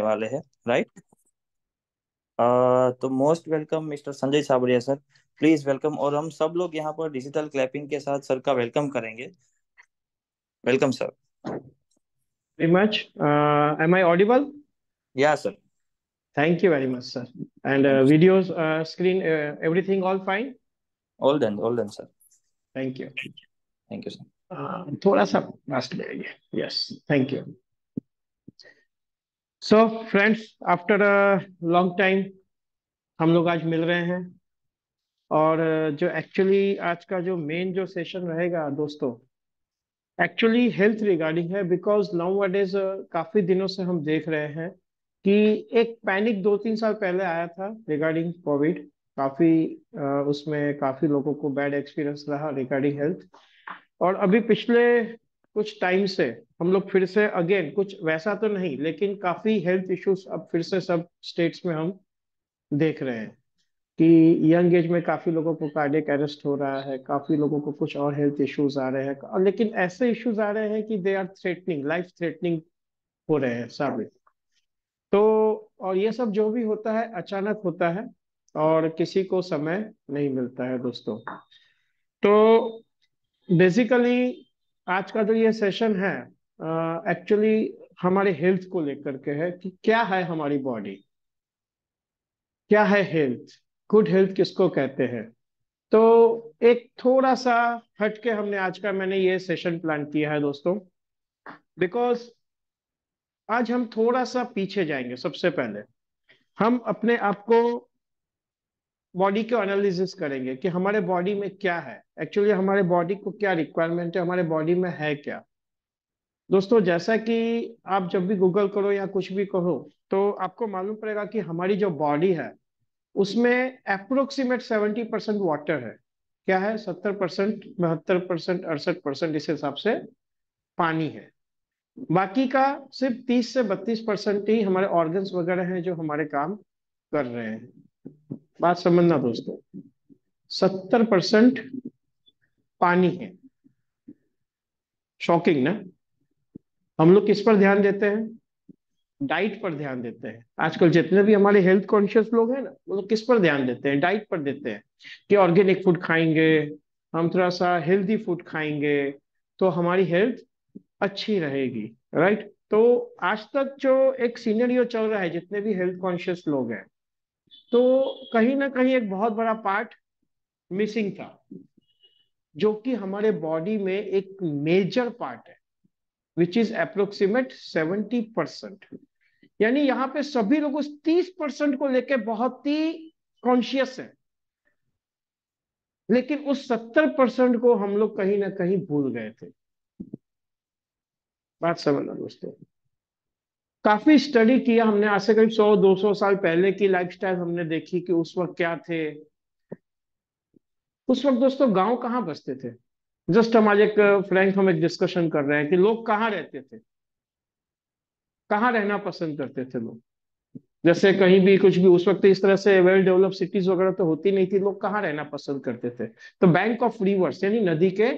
वाले हैं, राइट। तो most welcome mister Sanjay Chhabria sir. Please welcome. और हम सब लोग यहाँ पर डिजिटल क्लैपिंग के साथ सर का वेलकम करेंगे। Welcome sir. Very much. Am I audible? या sir. Thank you very much, sir. And thank you. videos, screen, everything all fine? All done sir. Thank you. Thank you sir. थोड़ा सा पास ले आइए. Yes, thank you. So, friends, after a long time, हम लोग आज मिल रहे हैं. और जो एक्चुअली आज का जो मेन जो सेशन रहेगा दोस्तों, एक्चुअली हेल्थ रिगार्डिंग है. बिकॉज नाउ अडेज काफी दिनों से हम देख रहे हैं कि एक पैनिक 2-3 साल पहले आया था रिगार्डिंग कोविड. काफी उसमें काफी लोगों को बैड एक्सपीरियंस रहा रिगार्डिंग हेल्थ. और अभी पिछले कुछ टाइम से हम लोग फिर से अगेन, कुछ वैसा तो नहीं लेकिन काफी हेल्थ इश्यूज अब फिर से सब स्टेट्स में हम देख रहे हैं कि यंग एज में काफी लोगों को कार्डियक अरेस्ट हो रहा है, काफी लोगों को कुछ और हेल्थ इश्यूज आ रहे हैं. और लेकिन ऐसे इश्यूज आ रहे हैं कि they are threatening, life threatening हो रहे हैं साबित. तो और ये सब जो भी होता है अचानक होता है और किसी को समय नहीं मिलता है दोस्तों. तो बेसिकली आज का जो ये सेशन है एक्चुअली हमारे हेल्थ को लेकर के है कि क्या है हमारी बॉडी, क्या है हेल्थ, गुड हेल्थ किसको कहते हैं. तो एक थोड़ा सा हटके हमने आज का मैंने ये सेशन प्लान किया है दोस्तों. बिकॉज आज हम थोड़ा सा पीछे जाएंगे. सबसे पहले हम अपने आप को बॉडी को एनालिसिस करेंगे कि हमारे बॉडी में क्या है, एक्चुअली हमारे बॉडी को क्या रिक्वायरमेंट है, हमारे बॉडी में है क्या. दोस्तों जैसा कि आप जब भी गूगल करो या कुछ भी करो तो आपको मालूम पड़ेगा कि हमारी जो बॉडी है उसमें अप्रोक्सीमेट 70% वाटर है. क्या है? 70%, 72%, 68% इस हिसाब से पानी है. बाकी का सिर्फ 30 से 32% ही हमारे ऑर्गन्स वगैरह हैं जो हमारे काम कर रहे हैं. बात समझना दोस्तों, 70% पानी है. शॉकिंग ना. हम लोग किस पर ध्यान देते हैं? डाइट पर ध्यान देते हैं. आजकल जितने भी हमारे हेल्थ कॉन्शियस लोग हैं ना, वो लोग किस पर ध्यान देते हैं? डाइट पर देते हैं कि ऑर्गेनिक फूड खाएंगे, हम थोड़ा सा हेल्दी फूड खाएंगे तो हमारी हेल्थ अच्छी रहेगी, राइट. तो आज तक जो एक सीनरियो चल रहा है, जितने भी हेल्थ कॉन्शियस लोग हैं, तो कहीं ना कहीं एक बहुत बड़ा पार्ट मिसिंग था, जो कि हमारे बॉडी में एक मेजर पार्ट है, विच इज अप्रोक्सीमेट 70%. यानी यहाँ पे सभी लोग उस 30% को लेके बहुत ही कॉन्शियस है, लेकिन उस 70% को हम लोग कहीं ना कहीं भूल गए थे. बात समझना दोस्तों. काफी स्टडी किया हमने, आज से करीब 100-200 साल पहले की लाइफस्टाइल हमने देखी कि उस वक्त क्या थे. उस वक्त दोस्तों गांव कहाँ बसते थे. जस्ट हम आज एक फ्रैंक हम एक डिस्कशन कर रहे हैं कि लोग कहाँ रहते थे, कहाँ रहना पसंद करते थे लोग. जैसे कहीं भी कुछ भी उस वक्त इस तरह से वेल डेवलप सिटीज वगैरह तो होती नहीं थी. लोग कहाँ रहना पसंद करते थे? तो बैंक ऑफ रिवर्स, यानी नदी के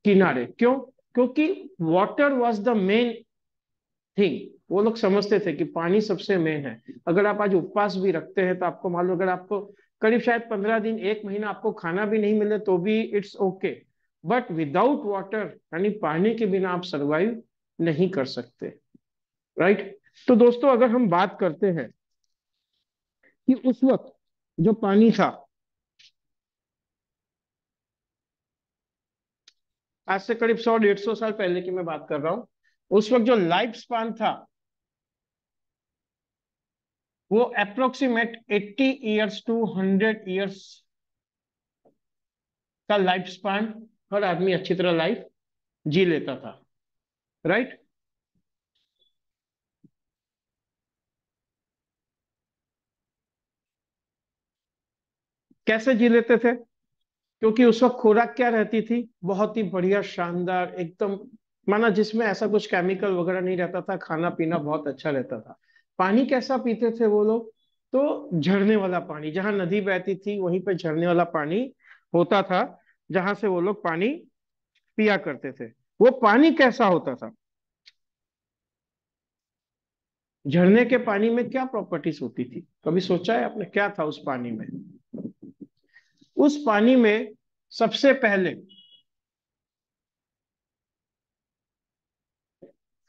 किनारे. क्यों? क्योंकि water was the main thing. वो लोग समझते थे कि पानी सबसे मेन है. अगर आप आज उपवास भी रखते हैं तो आपको मालूम, अगर आपको करीब शायद 15 दिन 1 महीना आपको खाना भी नहीं मिले तो भी it's okay. But without water, यानी पानी के बिना आप सरवाइव नहीं कर सकते, राइट. तो दोस्तों अगर हम बात करते हैं कि उस वक्त जो पानी था, आज से करीब 100-150 साल पहले की मैं बात कर रहा हूं, उस वक्त जो लाइफ स्पान था वो अप्रोक्सीमेट 80 years to 100 years का लाइफ स्पान हर आदमी अच्छी तरह लाइफ जी लेता था, राइट. कैसे जी लेते थे? क्योंकि उस वक्त खुराक क्या रहती थी? बहुत ही बढ़िया शानदार एकदम, माना जिसमें ऐसा कुछ केमिकल वगैरह नहीं रहता था. खाना पीना बहुत अच्छा रहता था. पानी कैसा पीते थे वो लोग? तो झरने वाला पानी, जहां नदी बहती थी वहीं पे झरने वाला पानी होता था, जहां से वो लोग पानी पिया करते थे. वो पानी कैसा होता था? झरने के पानी में क्या प्रॉपर्टीज होती थी, कभी सोचा है आपने क्या था उस पानी में? उस पानी में सबसे पहले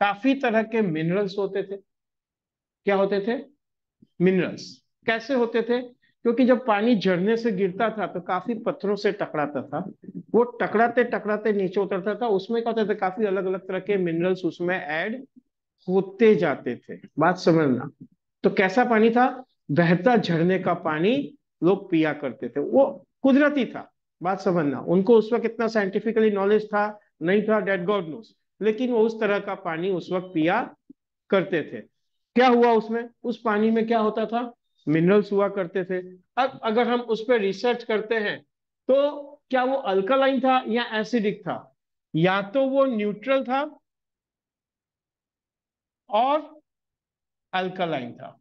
काफी तरह के मिनरल्स होते थे। क्या होते थे? मिनरल्स। कैसे होते थे? क्योंकि जब पानी झरने से गिरता था तो काफी पत्थरों से टकराता था। वो टकराते टकराते नीचे उतरता था, उसमें क्या होता था, काफी अलग अलग तरह के मिनरल्स उसमें ऐड होते जाते थे। बात समझना। तो कैसा पानी था? बहता झरने का पानी लोग पिया करते थे, वो कुदरती था। बात समझना, उनको उस वक्त इतना साइंटिफिकली नॉलेज था नहीं था, डेट गॉड नोस, लेकिन वो उस तरह का पानी उस वक्त पिया करते थे। क्या हुआ उसमें, उस पानी में क्या होता था? मिनरल्स हुआ करते थे। अब अगर हम उस पर रिसर्च करते हैं तो क्या वो अल्कलाइन था या एसिडिक था? या तो वो न्यूट्रल था और अल्कलाइन था,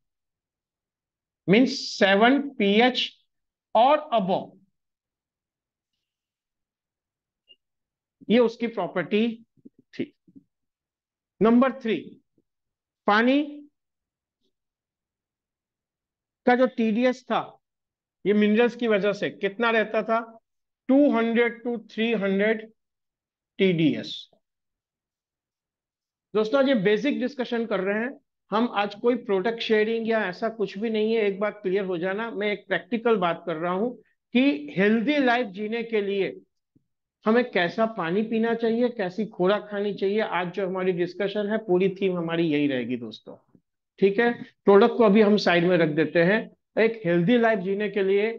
मीन्स 7 pH और अबव, ये उसकी प्रॉपर्टी थी। नंबर 3, पानी का जो टीडीएस था, ये मिनरल्स की वजह से कितना रहता था? 200 to 300 TDS। दोस्तों आज ये बेसिक डिस्कशन कर रहे हैं हम, आज कोई प्रोडक्ट शेयरिंग या ऐसा कुछ भी नहीं है। एक बात क्लियर हो जाना, मैं एक प्रैक्टिकल बात कर रहा हूं कि हेल्दी लाइफ जीने के लिए हमें कैसा पानी पीना चाहिए, कैसी खुराक खानी चाहिए। आज जो हमारी डिस्कशन है, पूरी थीम हमारी यही रहेगी दोस्तों। ठीक है, प्रोडक्ट को अभी हम साइड में रख देते हैं। एक हेल्दी लाइफ जीने के लिए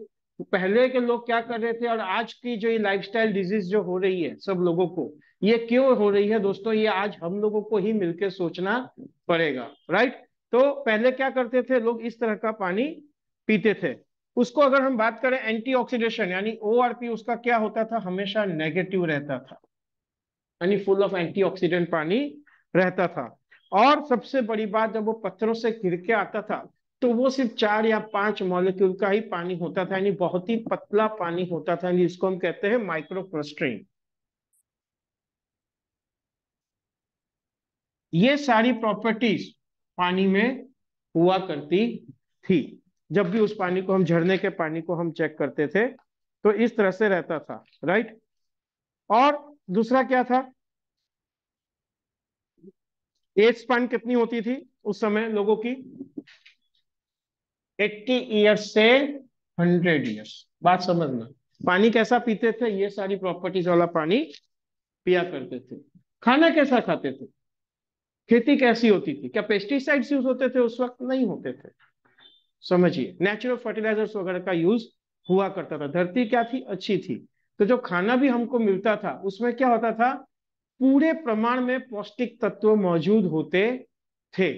पहले के लोग क्या कर रहे थे, और आज की जो ये लाइफस्टाइल डिजीज जो हो रही है सब लोगों को, ये क्यों हो रही है दोस्तों, ये आज हम लोगों को ही मिलकर सोचना पड़ेगा। राइट? तो पहले क्या करते थे लोग, इस तरह का पानी पीते थे। उसको अगर हम बात करें एंटीऑक्सीडेशन यानी ओआरपी, उसका क्या होता था, हमेशा नेगेटिव रहता था, यानी फुल ऑफ एंटीऑक्सीडेंट पानी रहता था। और सबसे बड़ी बात, जब वो पत्थरों से गिर के आता था तो वो सिर्फ 4 या 5 मॉलिक्यूल का ही पानी होता था, यानी बहुत ही पतला पानी होता था, यानी इसको हम कहते हैं माइक्रोक्रिस्टलाइन। ये सारी प्रॉपर्टीज पानी में हुआ करती थी। जब भी उस पानी को हम, झरने के पानी को हम चेक करते थे तो इस तरह से रहता था। राइट? और दूसरा क्या था, एज स्पैन कितनी होती थी उस समय लोगों की? 80 ईयर्स से 100 ईयर्स। बात समझना, पानी कैसा पीते थे, ये सारी प्रॉपर्टीज वाला पानी पिया करते थे। खाना कैसा खाते थे, खेती कैसी होती थी, क्या पेस्टिसाइड्स यूज होते थे उस वक्त? नहीं होते थे। समझिए, नेचुरल फर्टिलाइजर्स वगैरह का यूज हुआ करता था। धरती क्या थी, अच्छी थी। तो जो खाना भी हमको मिलता था उसमें क्या होता था, पूरे प्रमाण में पौष्टिक तत्व मौजूद होते थे।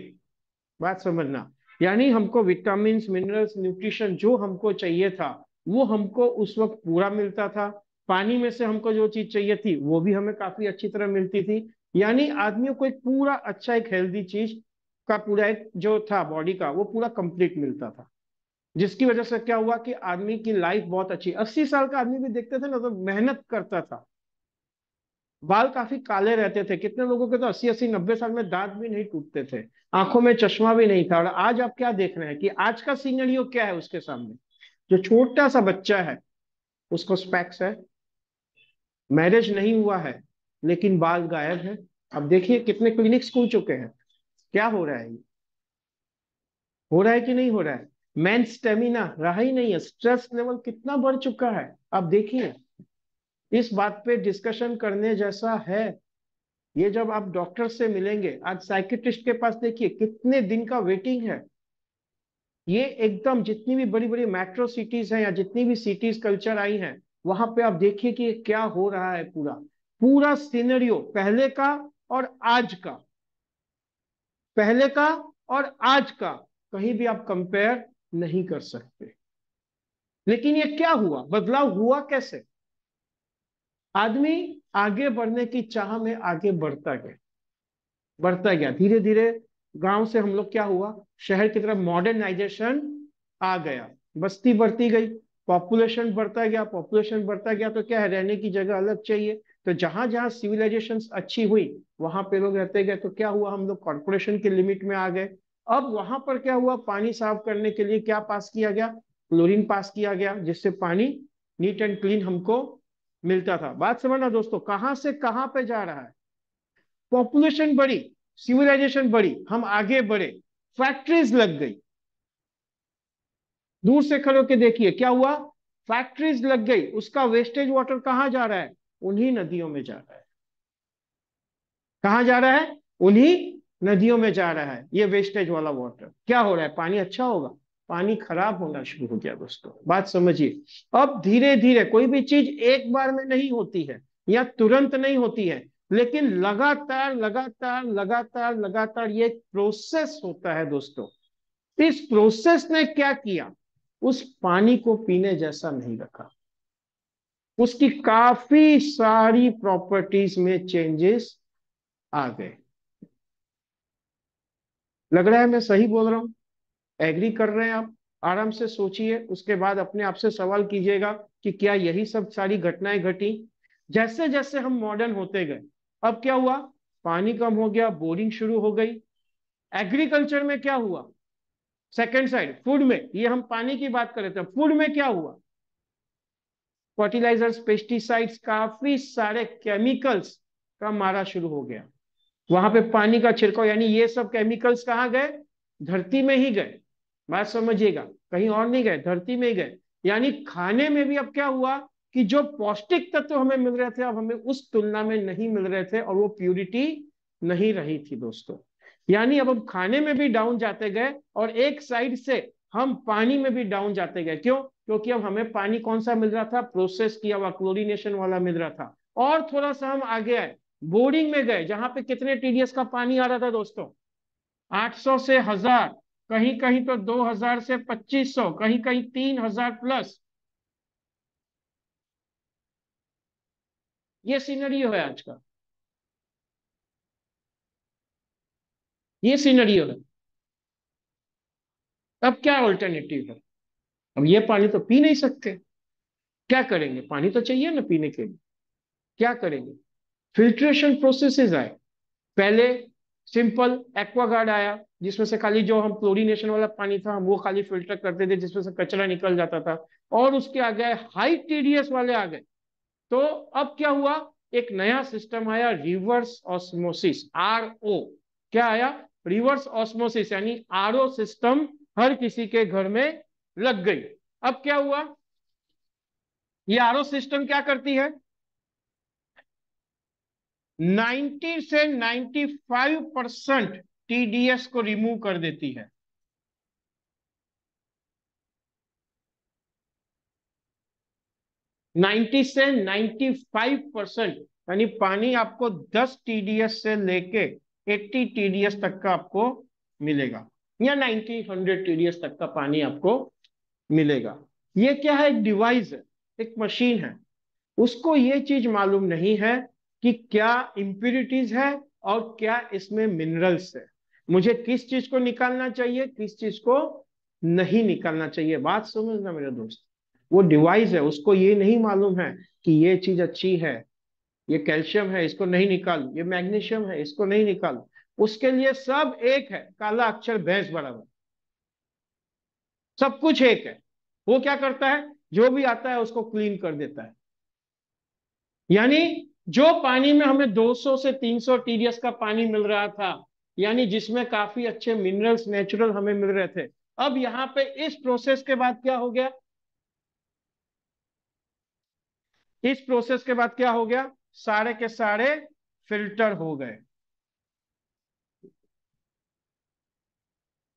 बात समझना, यानी हमको विटामिन मिनरल्स न्यूट्रिशन जो हमको चाहिए था वो हमको उस वक्त पूरा मिलता था। पानी में से हमको जो चीज चाहिए थी वो भी हमें काफी अच्छी तरह मिलती थी। यानी आदमियों को एक पूरा अच्छा, एक हेल्दी चीज का पूरा एक जो था बॉडी का, वो पूरा कंप्लीट मिलता था। जिसकी वजह से क्या हुआ कि आदमी की लाइफ बहुत अच्छी, 80 साल का आदमी भी देखते थे ना तो मेहनत करता था, बाल काफी काले रहते थे। कितने लोगों के तो 80 80 90 साल में दांत भी नहीं टूटते थे, आंखों में चश्मा भी नहीं था। और आज आप क्या देख रहे हैं कि आज का सीनरियो क्या है उसके सामने? जो छोटा सा बच्चा है उसको स्पेक्स है, मैरिज नहीं हुआ है लेकिन बाल गायब है। अब देखिए कितने क्लिनिक्स खुल चुके हैं। क्या हो रहा है ये? हो रहा है कि नहीं हो रहा है? मेन स्टेमिना रहा ही नहीं है, स्ट्रेस लेवल कितना बढ़ चुका है। अब देखिए, इस बात पे डिस्कशन करने जैसा है। ये जब आप डॉक्टर से मिलेंगे, आज साइकेट्रिस्ट के पास देखिए कितने दिन का वेटिंग है। ये एकदम जितनी भी बड़ी बड़ी मेट्रो सिटीज हैं या जितनी भी सिटीज कल्चर आई हैं, वहां पे आप देखिए कि क्या हो रहा है। पूरा पूरा सिनेरियो पहले का और आज का, पहले का और आज का कहीं भी आप कंपेयर नहीं कर सकते। लेकिन ये क्या हुआ, बदलाव हुआ कैसे? आदमी आगे बढ़ने की चाह में आगे बढ़ता गया, बढ़ता गया धीरे धीरे। गांव से हम लोग क्या हुआ, शहर की तरफ मॉडर्नाइजेशन आ गया, बस्ती बढ़ती गई, पॉपुलेशन बढ़ता गया, पॉपुलेशन बढ़ता गया तो क्या है, रहने की जगह अलग चाहिए। तो जहां जहां सिविलाइजेशन अच्छी हुई वहां पे लोग रहते गए, तो क्या हुआ, हम लोग कॉर्पोरेशन के लिमिट में आ गए। अब वहां पर क्या हुआ, पानी साफ करने के लिए क्या पास किया गया, क्लोरीन पास किया गया, जिससे पानी नीट एंड क्लीन हमको मिलता था। बात समझना दोस्तों, कहां से कहां पे जा रहा है, पॉपुलेशन बढ़ी, सिविलाइजेशन बढ़ी, हम आगे बढ़े, फैक्ट्रीज लग गई। दूर से खड़े होकर देखिए क्या हुआ, फैक्ट्रीज लग गई, उसका वेस्टेज वाटर कहां जा रहा है, उन्हीं नदियों में जा रहा है। कहां जा रहा है, उन्हीं नदियों में जा रहा है। ये वेस्टेज वाला वाटर क्या हो रहा है, पानी अच्छा होगा, पानी खराब होना शुरू हो गया दोस्तों। बात समझिए। अब धीरे धीरे, कोई भी चीज एक बार में नहीं होती है या तुरंत नहीं होती है, लेकिन लगातार लगातार लगातार लगातार ये एक प्रोसेस होता है दोस्तों। इस प्रोसेस ने क्या किया, उस पानी को पीने जैसा नहीं रखा, उसकी काफी सारी प्रॉपर्टीज में चेंजेस आ गए। लग रहा है मैं सही बोल रहा हूं, एग्री कर रहे हैं आप? आराम से सोचिए, उसके बाद अपने आप से सवाल कीजिएगा कि क्या यही सब सारी घटनाएं घटी। जैसे जैसे हम मॉडर्न होते गए, अब क्या हुआ, पानी कम हो गया, बोरिंग शुरू हो गई। एग्रीकल्चर में क्या हुआ, सेकेंड साइड फूड में, ये हम पानी की बात कर रहे थे, फूड में क्या हुआ, फर्टिलाइजर्स, पेस्टिसाइड्स, काफी सारे केमिकल्स का मारा शुरू हो गया। वहां पे पानी का छिड़काव, यानी ये सब केमिकल्स कहाँ गए, धरती में ही गए। बात समझिएगा, कहीं और नहीं गए, धरती में ही गए। यानी खाने में भी अब क्या हुआ कि जो पौष्टिक तत्व हमें मिल रहे थे, अब हमें उस तुलना में नहीं मिल रहे थे, और वो प्यूरिटी नहीं रही थी दोस्तों। यानी अब हम खाने में भी डाउन जाते गए, और एक साइड से हम पानी में भी डाउन जाते गए। क्यों? क्योंकि अब हमें पानी कौन सा मिल रहा था, प्रोसेस किया हुआ क्लोरीनेशन वाला मिल रहा था। और थोड़ा सा हम आगे आए, बोरिंग में गए, जहां पे कितने टीडीएस का पानी आ रहा था दोस्तों, 800 से 1000, कहीं कहीं तो 2000 से 2500, कहीं कहीं 3000 प्लस। ये सिनेरियो है आज का, ये सिनेरियो है। अब क्या अल्टरनेटिव है, अब ये पानी तो पी नहीं सकते, क्या करेंगे, पानी तो चाहिए ना पीने के लिए, क्या करेंगे, फिल्ट्रेशन प्रोसेसेस आए। पहले सिंपल एक्वागार्ड आया, जिसमें से खाली जो हम क्लोरीनेशन वाला पानी था हम वो खाली फिल्टर करते थे, जिसमें से कचरा निकल जाता था। और उसके आ गए हाई टीडीएस वाले आ गए। तो अब क्या हुआ, एक नया सिस्टम आया, रिवर्स ऑस्मोसिस, आरओ। क्या आया, रिवर्स ऑस्मोसिस, यानी आरओ सिस्टम हर किसी के घर में लग गई। अब क्या हुआ, ये आरओ सिस्टम क्या करती है, 90 से 95% टीडीएस को रिमूव कर देती है। 90 से 95%, यानी पानी आपको 10 टीडीएस से लेके 80 टीडीएस तक का आपको मिलेगा, या 90 100 टीडीएस तक का पानी आपको मिलेगा। ये क्या है, एक डिवाइस है, एक मशीन है। उसको ये चीज मालूम नहीं है कि क्या इम्प्यूरिटीज है और क्या इसमें मिनरल्स है, मुझे किस चीज को निकालना चाहिए, किस चीज को नहीं निकालना चाहिए। बात समझना मेरे दोस्त, वो डिवाइस है, उसको ये नहीं मालूम है कि ये चीज अच्छी है, ये कैल्शियम है इसको नहीं निकालू, ये मैग्नीशियम है इसको नहीं निकालू। उसके लिए सब एक है, काला अक्षर भैंस बराबर, सब कुछ एक है। वो क्या करता है, जो भी आता है उसको क्लीन कर देता है। यानी जो पानी में हमें 200 से 300 टीडीएस का पानी मिल रहा था, यानी जिसमें काफी अच्छे मिनरल्स नेचुरल हमें मिल रहे थे, अब यहाँ पे इस प्रोसेस के बाद क्या हो गया, इस प्रोसेस के बाद क्या हो गया, सारे के सारे फिल्टर हो गए।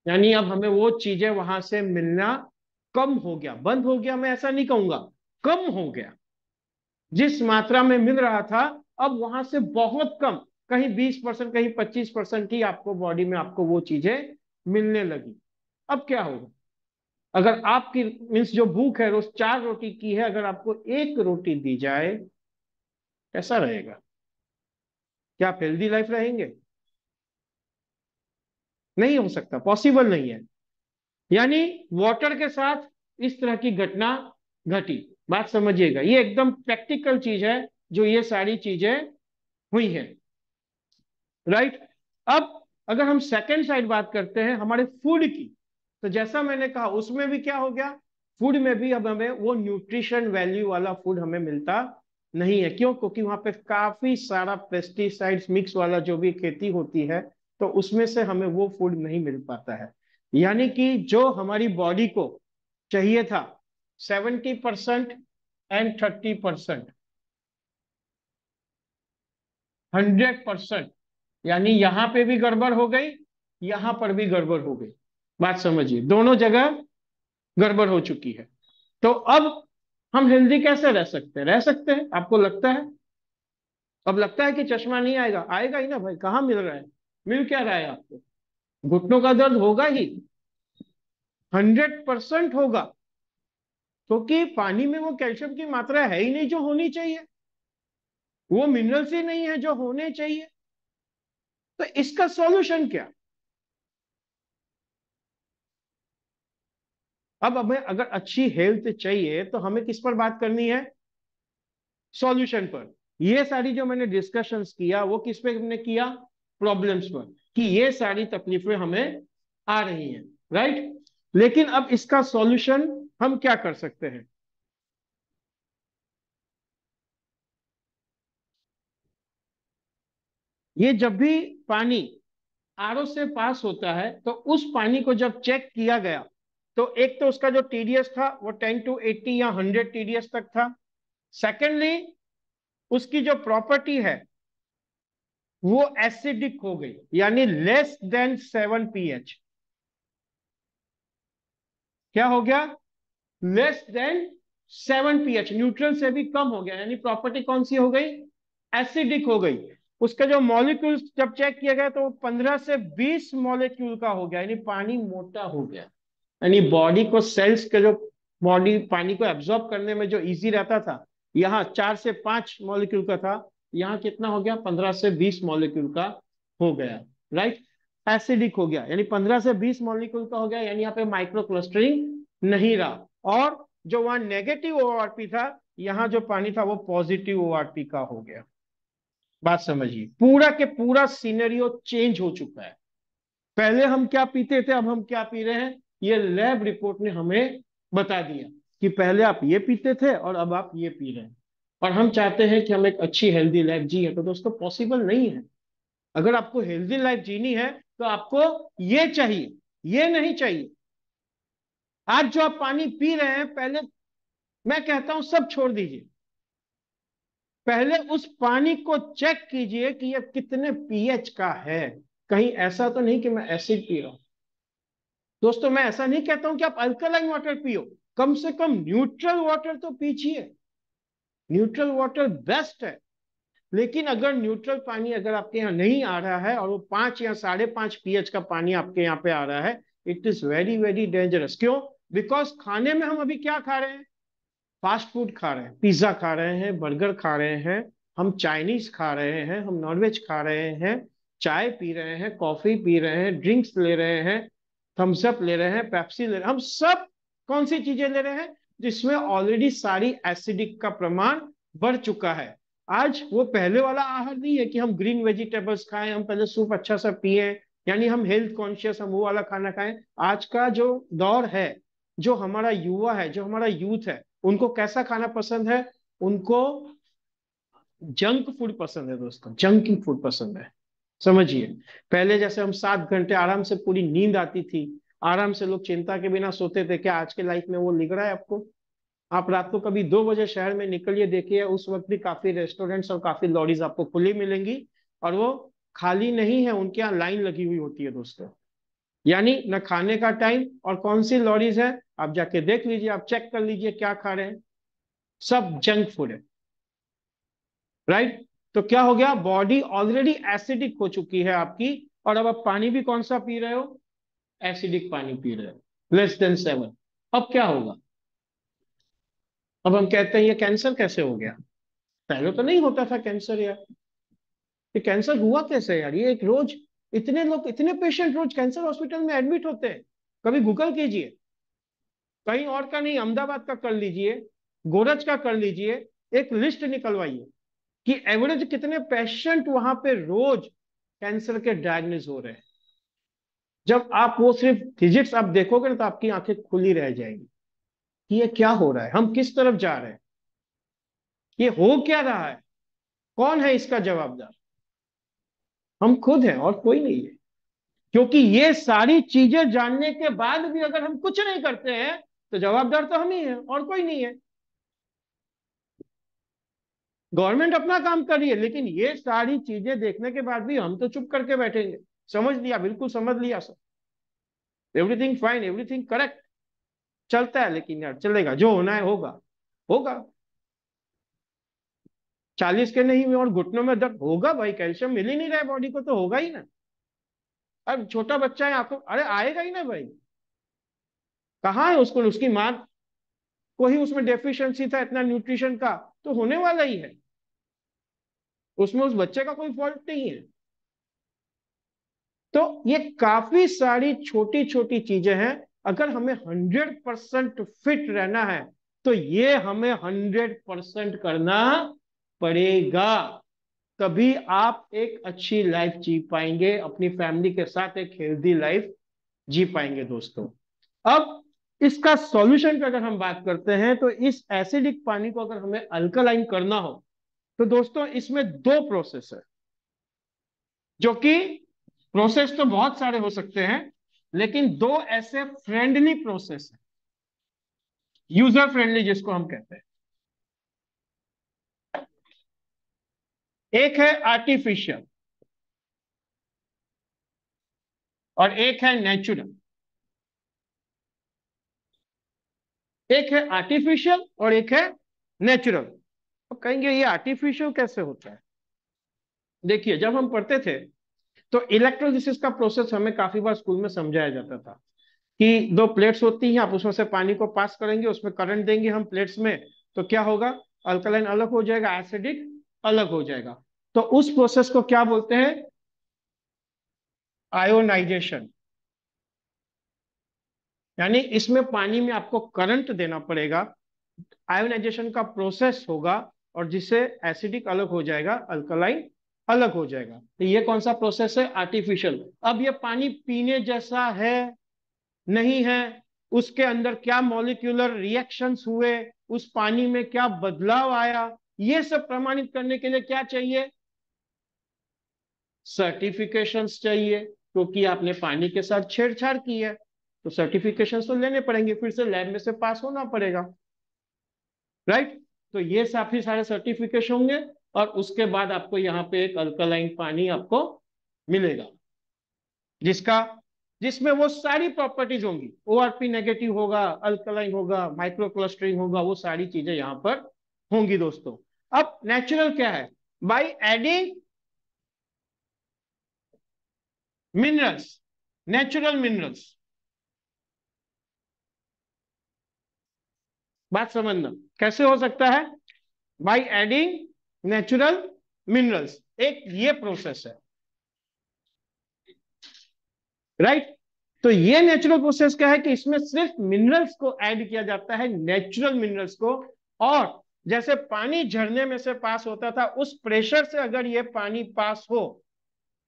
यानी अब हमें वो चीजें वहां से मिलना कम हो गया, बंद हो गया मैं ऐसा नहीं कहूंगा, कम हो गया। जिस मात्रा में मिल रहा था, अब वहां से बहुत कम, कहीं 20%, कहीं 25% ही आपको बॉडी में आपको वो चीजें मिलने लगी। अब क्या होगा, अगर आपकी मीन्स जो भूख है रोज 4 रोटी की है, अगर आपको एक रोटी दी जाए, कैसा रहेगा, क्या आप हेल्दी लाइफ रहेंगे? नहीं हो सकता, पॉसिबल नहीं है। यानी वाटर के साथ इस तरह की घटना घटी। बात समझिएगा, ये एकदम प्रैक्टिकल चीज है जो ये सारी चीजें हुई है, राइट। अब अगर हम सेकंड साइड बात करते हैं हमारे फूड की, तो जैसा मैंने कहा उसमें भी क्या हो गया, फूड में भी अब हमें वो न्यूट्रिशन वैल्यू वाला फूड हमें मिलता नहीं है। क्यों? क्योंकि वहां पे काफी सारा पेस्टिसाइड्स मिक्स वाला जो भी खेती होती है, तो उसमें से हमें वो फूड नहीं मिल पाता है। यानी कि जो हमारी बॉडी को चाहिए था 70% एंड 30%, 100%, यानी यहां पे भी गड़बड़ हो गई, यहां पर भी गड़बड़ हो गई। बात समझिए, दोनों जगह गड़बड़ हो चुकी है। तो अब हम हेल्दी कैसे रह सकते हैं? रह सकते हैं, आपको लगता है? अब लगता है कि चश्मा नहीं आएगा? आएगा ही ना भाई, कहाँ मिल रहा है? मिल क्या रहा है आपको? घुटनों का दर्द होगा ही, 100% होगा, क्योंकि पानी में वो कैल्शियम की मात्रा है ही नहीं जो होनी चाहिए, वो मिनरल्स ही नहीं है जो होने चाहिए। तो इसका सॉल्यूशन क्या? अब हमें अगर अच्छी हेल्थ चाहिए तो हमें किस पर बात करनी है? सॉल्यूशन पर। ये सारी जो मैंने डिस्कशंस किया वो किस पे हमने किया? प्रॉब्लम्स पर, कि ये सारी तकलीफें हमें आ रही हैं, राइट? लेकिन अब इसका सॉल्यूशन हम क्या कर सकते हैं? ये जब भी पानी आरओ से पास होता है तो उस पानी को जब चेक किया गया, तो एक तो उसका जो टीडीएस था वो 10 to 80 या 100 टीडीएस तक था। सेकेंडली, उसकी जो प्रॉपर्टी है वो एसिडिक हो गई, यानी लेस देन 7 pH। क्या हो गया? लेस देन 7 pH, न्यूट्रल से भी कम हो गया, यानी प्रॉपर्टी कौन सी हो गई? एसिडिक हो गई। उसका जो मॉलिक्यूल जब चेक किया गया तो 15 से 20 मॉलिक्यूल का हो गया, यानी पानी मोटा हो गया। यानी बॉडी को सेल्स के जो बॉडी पानी को एब्जॉर्ब करने में जो इजी रहता था, यहाँ 4 से 5 मॉलिक्यूल का था, यहाँ कितना हो गया? 15 से 20 मॉलिक्यूल का हो गया, राइट? एसिडिक हो गया, यानी 15 से 20 मॉलिक्यूल का हो गया, यानी यहाँ पे माइक्रो क्लस्टरिंग नहीं रहा। और जो वहां नेगेटिव ओआरपी था, यहाँ जो पानी था वो पॉजिटिव ओआरपी का हो गया। बात समझिए, पूरा के पूरा सिनेरियो चेंज हो चुका है। पहले हम क्या पीते थे, अब हम क्या पी रहे हैं, ये लैब रिपोर्ट ने हमें बता दिया कि पहले आप ये पीते थे और अब आप ये पी रहे हैं। और हम चाहते हैं कि हम एक अच्छी हेल्दी लाइफ जिए, तो दोस्तों पॉसिबल नहीं है। अगर आपको हेल्दी लाइफ जीनी है तो आपको ये चाहिए, ये नहीं चाहिए। आज जो आप पानी पी रहे हैं, पहले मैं कहता हूं सब छोड़ दीजिए, पहले उस पानी को चेक कीजिए कि ये कितने पीएच का है। कहीं ऐसा तो नहीं कि मैं एसिड पी रहा हूं। दोस्तों मैं ऐसा नहीं कहता हूं कि आप अल्कलाइन वाटर पियो, कम से कम न्यूट्रल वाटर तो पीजिए। न्यूट्रल वाटर बेस्ट है। लेकिन अगर न्यूट्रल पानी अगर आपके यहाँ नहीं आ रहा है और वो 5 या 5.5 pH का पानी आपके यहाँ पे आ रहा है, it is very very dangerous. क्यों? बिकॉज खाने में हम अभी क्या खा रहे हैं? फास्ट फूड खा रहे हैं, पिज्जा खा रहे हैं, बर्गर खा रहे हैं, हम चाइनीज खा रहे हैं, हम नॉनवेज खा रहे हैं, चाय पी रहे हैं, कॉफी पी रहे हैं, ड्रिंक्स ले रहे हैं, थम्स अप ले रहे हैं, पेप्सी ले रहे हैं। हम सब कौन सी चीजें ले रहे हैं जिसमें ऑलरेडी सारी एसिडिक का प्रमाण बढ़ चुका है। आज वो पहले वाला आहार नहीं है कि हम ग्रीन वेजिटेबल्स खाएं, हम पहले सूप अच्छा सा पिए, यानी हम हेल्थ कॉन्शियस, हम वो वाला खाना खाएं। आज का जो दौर है, जो हमारा युवा है, जो हमारा यूथ है, उनको कैसा खाना पसंद है? उनको जंक फूड पसंद है दोस्तों, जंक फूड पसंद है। समझिए, पहले जैसे हम 7 घंटे आराम से पूरी नींद आती थी, आराम से लोग चिंता के बिना सोते थे, क्या आज के लाइफ में वो लिख रहा है आपको? आप रात को कभी 2 बजे शहर में निकलिए, देखिए उस वक्त भी काफी रेस्टोरेंट्स और काफी लॉरीज आपको खुली मिलेंगी, और वो खाली नहीं है, उनके यहाँ लाइन लगी हुई होती है दोस्तों। यानी न खाने का टाइम, और कौन सी लॉरीज है आप जाके देख लीजिए, आप चेक कर लीजिए क्या खा रहे हैं, सब जंक फूड है, राइट? तो क्या हो गया? बॉडी ऑलरेडी एसिडिक हो चुकी है आपकी, और अब आप पानी भी कौन सा पी रहे हो? एसिडिक पानी पी रहे हो, लेस देन 7। अब क्या होगा? अब हम कहते हैं ये कैंसर कैसे हो गया? पहले तो नहीं होता था कैंसर यार। ये कैंसर हुआ कैसे यार? ये एक रोज इतने लोग, इतने पेशेंट रोज कैंसर हॉस्पिटल में एडमिट होते हैं। कभी गूगल कीजिए, कहीं और का नहीं, अहमदाबाद का कर लीजिए, गोरज का कर लीजिए, एक लिस्ट निकलवाइए कि एवरेज कितने पेशेंट वहां पे रोज कैंसर के डायग्नोज हो रहे हैं। जब आप वो सिर्फ डिजिट्स आप देखोगे ना, तो आपकी आंखें खुली रह जाएंगी कि ये क्या हो रहा है, हम किस तरफ जा रहे हैं, ये हो क्या रहा है, कौन है इसका जवाबदार। हम खुद हैं और कोई नहीं है। क्योंकि ये सारी चीजें जानने के बाद भी अगर हम कुछ नहीं करते हैं, तो जवाबदार तो हम ही हैं और कोई नहीं है। गवर्नमेंट अपना काम कर रही है, लेकिन ये सारी चीजें देखने के बाद भी हम तो चुप करके बैठेंगे। समझ लिया, बिल्कुल समझ लिया sir, everything fine, everything correct, चलता है, लेकिन यार चलेगा, जो होना है होगा, होगा। 40 के नहीं और घुटनों में दर्द होगा भाई, कैल्शियम मिल ही नहीं रहा है बॉडी को, तो होगा ही ना। अब छोटा बच्चा है, आंखों, अरे आएगा ही ना भाई। कहाँ है उसको, उसकी माँ को ही उसमें डेफिशिएंसी था इतना न्यूट्रिशन का, तो होने वाला ही है। उसमें उस बच्चे का कोई फॉल्ट नहीं है। तो ये काफी सारी छोटी छोटी चीजें हैं। अगर हमें 100% फिट रहना है, तो ये हमें 100% करना पड़ेगा। तभी आप एक अच्छी लाइफ जी पाएंगे, अपनी फैमिली के साथ एक हेल्दी लाइफ जी पाएंगे दोस्तों। अब इसका सॉल्यूशन का अगर हम बात करते हैं, तो इस एसिडिक पानी को अगर हमें अल्कलाइन करना हो, तो दोस्तों इसमें दो प्रोसेस है। जो कि प्रोसेस तो बहुत सारे हो सकते हैं, लेकिन दो ऐसे फ्रेंडली प्रोसेस है, यूजर फ्रेंडली जिसको हम कहते हैं। एक है आर्टिफिशियल और एक है नेचुरल। एक है आर्टिफिशियल और एक है नेचुरल। तो कहेंगे ये आर्टिफिशियल कैसे होता है। देखिए, जब हम पढ़ते थे, तो इलेक्ट्रोलिसिस का प्रोसेस हमें काफी बार स्कूल में समझाया जाता था कि दो प्लेट्स होती हैं, आप उसमें से पानी को पास करेंगे, उसमें करंट देंगे हम प्लेट्स में, तो क्या होगा, अल्कलाइन अलग हो जाएगा, एसिडिक अलग हो जाएगा। तो उस प्रोसेस को क्या बोलते हैं, आयोनाइजेशन। यानी इसमें पानी में आपको करंट देना पड़ेगा, आयोनाइजेशन का प्रोसेस होगा, और जिससे एसिडिक अलग हो जाएगा, अल्कलाइन अलग हो जाएगा। तो ये कौन सा प्रोसेस है, आर्टिफिशियल। अब ये पानी पीने जैसा है, नहीं है, उसके अंदर क्या मॉलिक्यूलर रिएक्शंस हुए, उस पानी में क्या बदलाव आया, ये सब प्रमाणित करने के लिए क्या चाहिए, सर्टिफिकेशंस चाहिए। क्योंकि आपने पानी के साथ छेड़छाड़ की है, तो सर्टिफिकेशंस तो लेने पड़ेंगे, फिर से लैब में से पास होना पड़ेगा, राइट। तो ये काफी सारे सर्टिफिकेशन होंगे, और उसके बाद आपको यहाँ पे एक अल्कलाइन पानी आपको मिलेगा, जिसका जिसमें वो सारी प्रॉपर्टीज होंगी, ओआरपी नेगेटिव होगा, अल्कलाइन होगा, माइक्रो क्लस्टरिंग होगा, वो सारी चीजें यहां पर होंगी दोस्तों। अब नेचुरल क्या है, by adding minerals, natural minerals. बात समझना, कैसे हो सकता है, बाय एडिंग नेचुरल मिनरल्स, एक ये प्रोसेस है, राइट। तो ये नेचुरल प्रोसेस क्या है कि इसमें सिर्फ मिनरल्स को ऐड किया जाता है, नेचुरल मिनरल्स को। और जैसे पानी झरने में से पास होता था, उस प्रेशर से अगर ये पानी पास हो,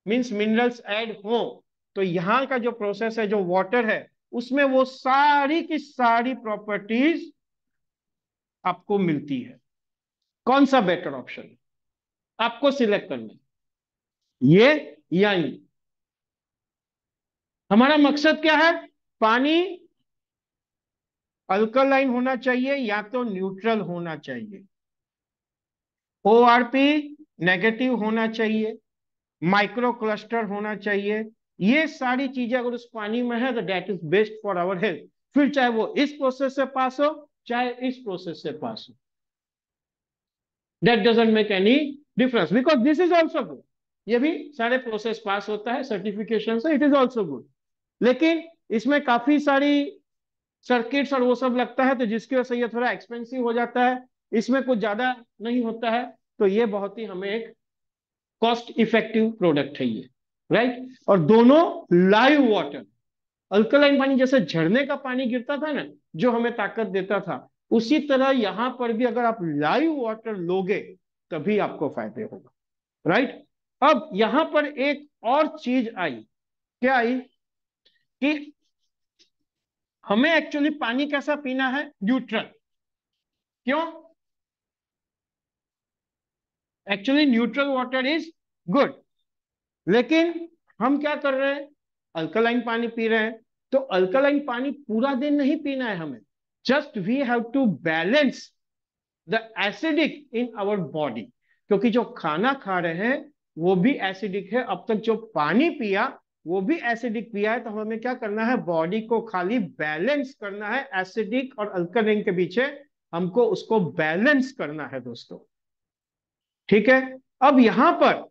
मींस मिनरल्स ऐड हो, तो यहाँ का जो प्रोसेस है, जो वाटर है, उसमें वो सारी की सारी प्रॉपर्टीज आपको मिलती है। कौन सा बेटर ऑप्शन है, आपको सिलेक्ट करना है, ये या ये। हमारा मकसद क्या है, पानी अल्कलाइन होना चाहिए या तो न्यूट्रल होना चाहिए, ओआरपी नेगेटिव होना चाहिए, माइक्रो क्लस्टर होना चाहिए। ये सारी चीजें अगर उस पानी में है, तो that is best for our health. फिर चाहे वो इस प्रोसेस से पास हो, चाहे इस प्रोसेस से पास हो, that doesn't make any difference, because this is also good. ये भी सारे प्रोसेस पास होता है सर्टिफिकेशन से, इट इज ऑल्सो गुड। लेकिन इसमें काफी सारी सर्किट्स और वो सब लगता है, तो जिसकी वजह से ये थोड़ा एक्सपेंसिव हो जाता है। इसमें कुछ ज्यादा नहीं होता है, तो ये बहुत ही हमें एक कॉस्ट इफेक्टिव प्रोडक्ट है ये, राइट। और दोनों लाइव वाटर, अल्कलाइन पानी जैसे झरने का पानी गिरता था ना, जो हमें ताकत देता था, उसी तरह यहां पर भी अगर आप लाइव वाटर लोगे, तभी आपको फायदे होगा, राइट। अब यहां पर एक और चीज आई, क्या आई, कि हमें एक्चुअली पानी कैसा पीना है, न्यूट्रल। क्यों? Actually neutral water is good, लेकिन हम क्या कर रहे हैं, अल्कलाइन पानी पी रहे हैं। तो अल्कलाइन पानी पूरा दिन नहीं पीना है हमें, just we have to balance the acidic in our body, क्योंकि जो खाना खा रहे हैं वो भी एसिडिक है। अब तक जो पानी पिया वो भी एसिडिक पिया है। तो हमें क्या करना है, बॉडी को खाली बैलेंस करना है, एसिडिक और अल्कलाइन के पीछे हमको उसको बैलेंस करना है दोस्तों। ठीक है। अब यहां पर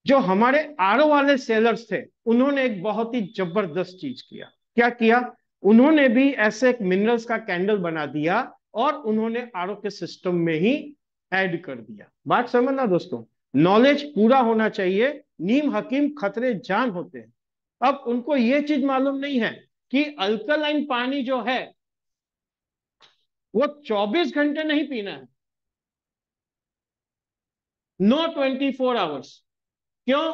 जो हमारे आरओ वाले सेलर्स थे, उन्होंने एक बहुत ही जबरदस्त चीज किया। क्या किया? उन्होंने भी ऐसे एक मिनरल्स का कैंडल बना दिया और उन्होंने आरओ के सिस्टम में ही ऐड कर दिया। बात समझना दोस्तों, नॉलेज पूरा होना चाहिए। नीम हकीम खतरे जान होते हैं। अब उनको यह चीज मालूम नहीं है कि अल्कलाइन पानी जो है वो 24 घंटे नहीं पीना है, नो 24 आवर्स। क्यों?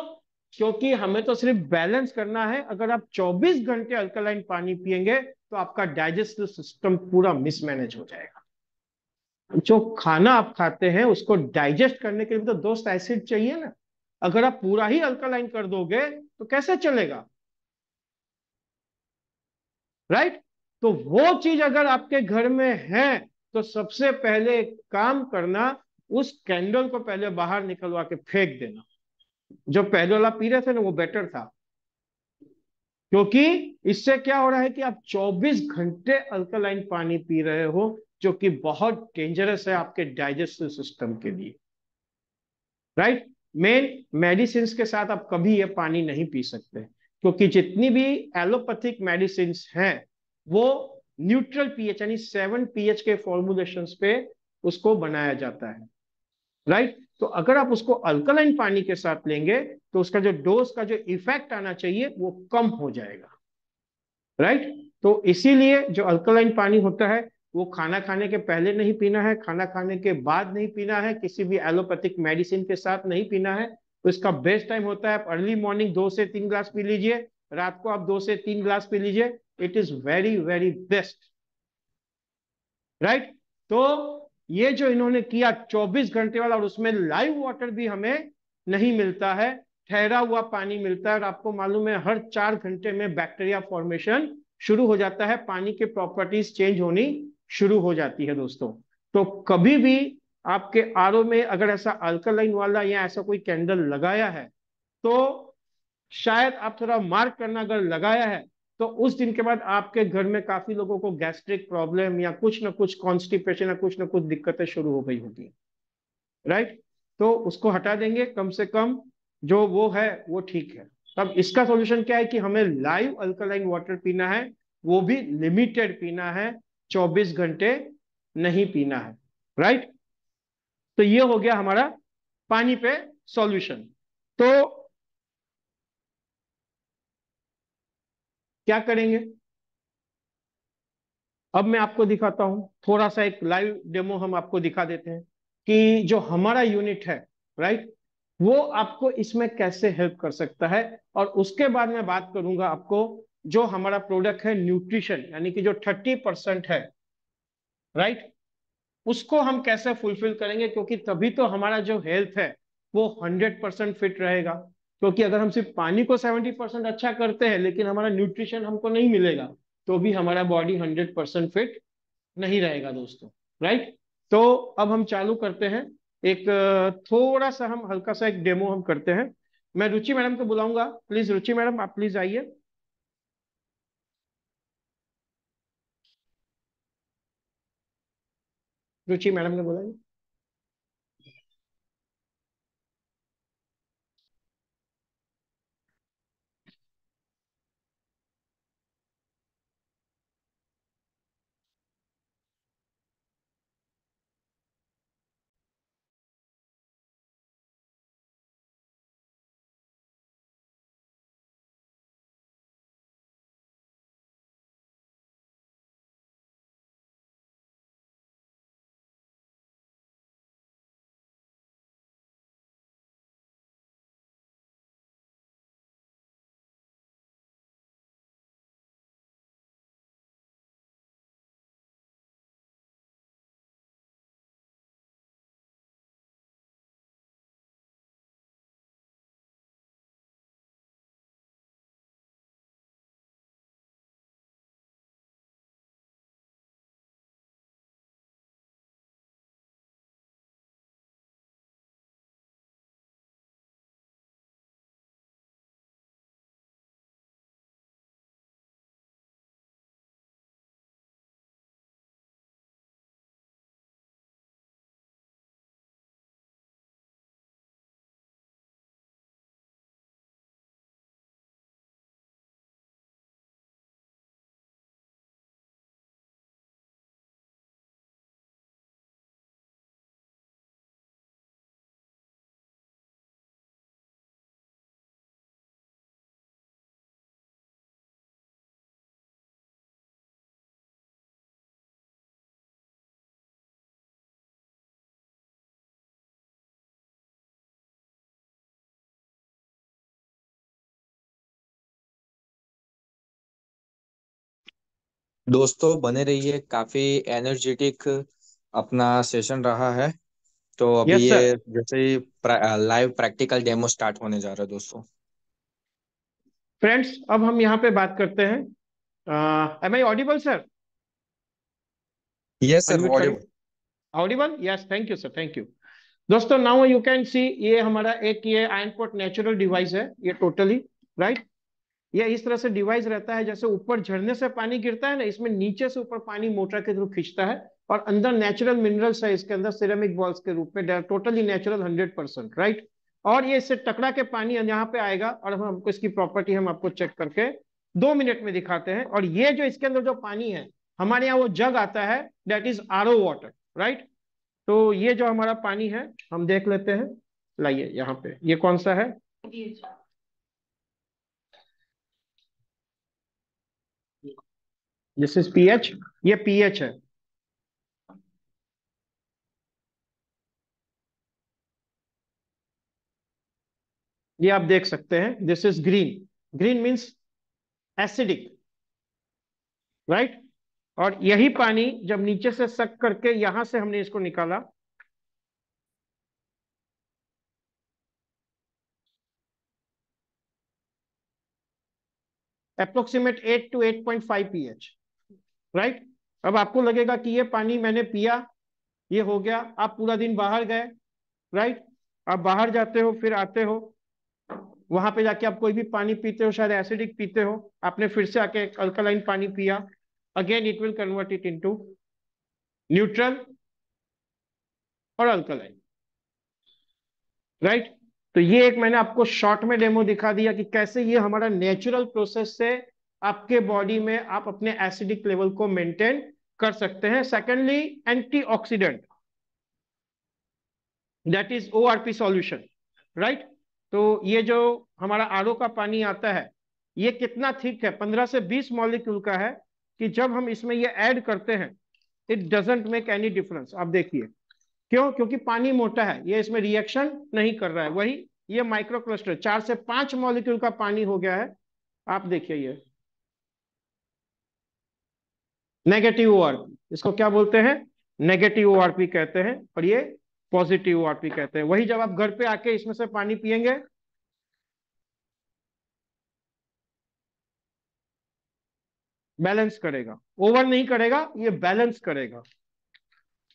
क्योंकि हमें तो सिर्फ बैलेंस करना है। अगर आप 24 घंटे अल्कलाइन पानी पिएंगे तो आपका डाइजेस्टिव सिस्टम पूरा मिसमैनेज हो जाएगा। जो खाना आप खाते हैं उसको डाइजेस्ट करने के लिए तो दोस्त एसिड चाहिए ना। अगर आप पूरा ही अल्कलाइन कर दोगे तो कैसे चलेगा, राइट? तो वो चीज अगर आपके घर में है तो सबसे पहले एक काम करना, उस कैंडल को पहले बाहर निकलवा के फेंक देना। जो पहले वाला पी रहे थे ना वो बेटर था, क्योंकि इससे क्या हो रहा है कि आप 24 घंटे अल्कलाइन पानी पी रहे हो, जो कि बहुत डेंजरस है आपके डाइजेस्टिव सिस्टम के लिए, राइट? मेन मेडिसिन के साथ आप कभी ये पानी नहीं पी सकते, क्योंकि जितनी भी एलोपैथिक मेडिसिन हैं वो न्यूट्रल पीएच यानी 7 pH के फॉर्मुलेशन पे उसको बनाया जाता है, राइट? तो अगर आप उसको अल्कलाइन पानी के साथ लेंगे तो उसका जो डोज का जो इफेक्ट आना चाहिए वो कम हो जाएगा, राइट? तो इसीलिए जो अल्कलाइन पानी होता है वो खाना खाने के पहले नहीं पीना है, खाना खाने के बाद नहीं पीना है, किसी भी एलोपैथिक मेडिसिन के साथ नहीं पीना है। तो इसका बेस्ट टाइम होता है आप अर्ली मॉर्निंग 2 से 3 ग्लास पी लीजिए, रात को आप 2 से 3 ग्लास पी लीजिए। It is very very best, right? तो ये जो इन्होंने किया 24 घंटे वाला, और उसमें लाइव वाटर भी हमें नहीं मिलता है, ठहरा हुआ पानी मिलता है। और आपको मालूम है हर 4 घंटे में बैक्टीरिया फॉर्मेशन शुरू हो जाता है, पानी की प्रॉपर्टीज चेंज होनी शुरू हो जाती है दोस्तों। तो कभी भी आपके आरओ में अगर ऐसा अल्कलाइन वाला या ऐसा कोई कैंडल लगाया है तो शायद आप थोड़ा मार्क करना, अगर लगाया है तो उस दिन के बाद आपके घर में काफी लोगों को गैस्ट्रिक प्रॉब्लम या कुछ ना कुछ कॉन्स्टिपेशन या कुछ ना कुछ दिक्कतें शुरू हो गई होगी, राइट? तो उसको हटा देंगे, कम से कम जो वो है वो ठीक है। अब इसका सॉल्यूशन क्या है कि हमें लाइव अल्कलाइन वाटर पीना है, वो भी लिमिटेड पीना है, 24 घंटे नहीं पीना है, राइट? तो ये हो गया हमारा पानी पे सॉल्यूशन। तो क्या करेंगे, अब मैं आपको दिखाता हूं थोड़ा सा, एक लाइव डेमो हम आपको दिखा देते हैं कि जो हमारा यूनिट है, राइट, वो आपको इसमें कैसे हेल्प कर सकता है। और उसके बाद मैं बात करूंगा आपको जो हमारा प्रोडक्ट है न्यूट्रिशन, यानी कि जो 30% है, राइट, उसको हम कैसे फुलफिल करेंगे, क्योंकि तभी तो हमारा जो हेल्थ है वो 100% फिट रहेगा। क्योंकि अगर हम सिर्फ पानी को 70% अच्छा करते हैं लेकिन हमारा न्यूट्रिशन हमको नहीं मिलेगा तो भी हमारा बॉडी 100% फिट नहीं रहेगा दोस्तों, राइट? तो अब हम चालू करते हैं। एक थोड़ा सा हम हल्का सा एक डेमो हम करते हैं। मैं रुचि मैडम को बुलाऊंगा, प्लीज रुचि मैडम आप प्लीज आइए। रुचि मैडम ने बुलाइए। दोस्तों बने रहिए, काफी एनर्जेटिक अपना सेशन रहा है। तो अभी यस ये सर। जैसे ही लाइव प्रैक्टिकल डेमो स्टार्ट होने जा रहा है दोस्तों। फ्रेंड्स, अब हम यहाँ पे बात करते हैं। Am I audible sir? Yes sir, unmute करिए। Audible. Audible, yes, thank you sir, thank you. दोस्तों, नाउ यू कैन सी, ये हमारा एक ये आयन पोर्ट नेचुरल डिवाइस है, ये टोटली राइट। ये इस तरह से डिवाइस रहता है, जैसे ऊपर झरने से पानी गिरता है ना, इसमें नीचे से ऊपर पानी मोटर के थ्रू खींचता है। और अंदर नेचुरल मिनरल्स है इसके अंदर, सिरेमिक बॉल्स के रूप में, टोटली नेचुरल 100%, राइट। और ये इससे टकरा के पानी यहाँ पे आएगा, और हम हमको इसकी प्रॉपर्टी हम आपको चेक करके 2 मिनट में दिखाते हैं। और ये जो इसके अंदर जो पानी है, हमारे यहाँ वो जग आता है, that is RO water, right. तो ये जो हमारा पानी है, हम देख लेते हैं। लाइए यहाँ पे, ये कौन सा है? दिस इज पीएच, ये पीएच है। ये आप देख सकते हैं, this is green. Green means acidic, right. और यही पानी जब नीचे से सक करके यहां से हमने इसको निकाला, अप्रोक्सीमेट 8 to 8.5 pH, राइट। अब आपको लगेगा कि ये पानी मैंने पिया, ये हो गया। आप पूरा दिन बाहर गए, राइट। आप बाहर जाते हो, फिर आते हो, वहां पे जाके आप कोई भी पानी पीते हो, शायद एसिडिक पीते हो, आपने फिर से आके अल्कलाइन पानी पिया, again it will convert it into neutral और अल्कलाइन, राइट। तो ये एक मैंने आपको शॉर्ट में डेमो दिखा दिया कि कैसे ये हमारा नेचुरल प्रोसेस से आपके बॉडी में आप अपने एसिडिक लेवल को मेंटेन कर सकते हैं। Secondly, antioxidant, that is ORP solution, right. तो ये जो हमारा आरओ का पानी आता है, ये कितना थिक है, 15 से 20 मॉलिक्यूल का है, कि जब हम इसमें ये ऐड करते हैं, it doesn't make any difference. आप देखिए क्यों, क्योंकि पानी मोटा है, ये इसमें रिएक्शन नहीं कर रहा है। वही ये माइक्रो क्लस्टर 4 से 5 मॉलिक्यूल का पानी हो गया है। आप देखिए, ये नेगेटिव ओआरपी, इसको क्या बोलते हैं? नेगेटिव ओआरपी कहते हैं, और ये पॉजिटिव ओआरपी कहते हैं। वही जब आप घर पे आके इसमें से पानी पियेंगे, बैलेंस करेगा, ओवर नहीं करेगा, ये बैलेंस करेगा।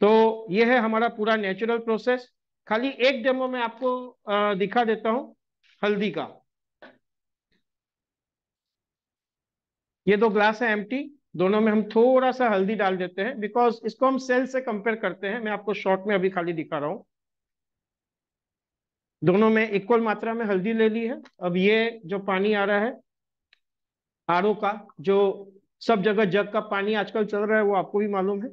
तो ये है हमारा पूरा नेचुरल प्रोसेस। खाली एक डेमो में आपको दिखा देता हूं हल्दी का। ये दो ग्लास है एम्प्टी, दोनों में हम थोड़ा सा हल्दी डाल देते हैं, बिकॉज इसको हम सेल से कंपेयर करते हैं। मैं आपको शॉर्ट में अभी खाली दिखा रहा हूं। दोनों में इक्वल मात्रा में हल्दी ले ली है। अब ये जो पानी आ रहा है आरओ का, जो सब जगह जग का पानी आजकल चल रहा है, वो आपको भी मालूम है।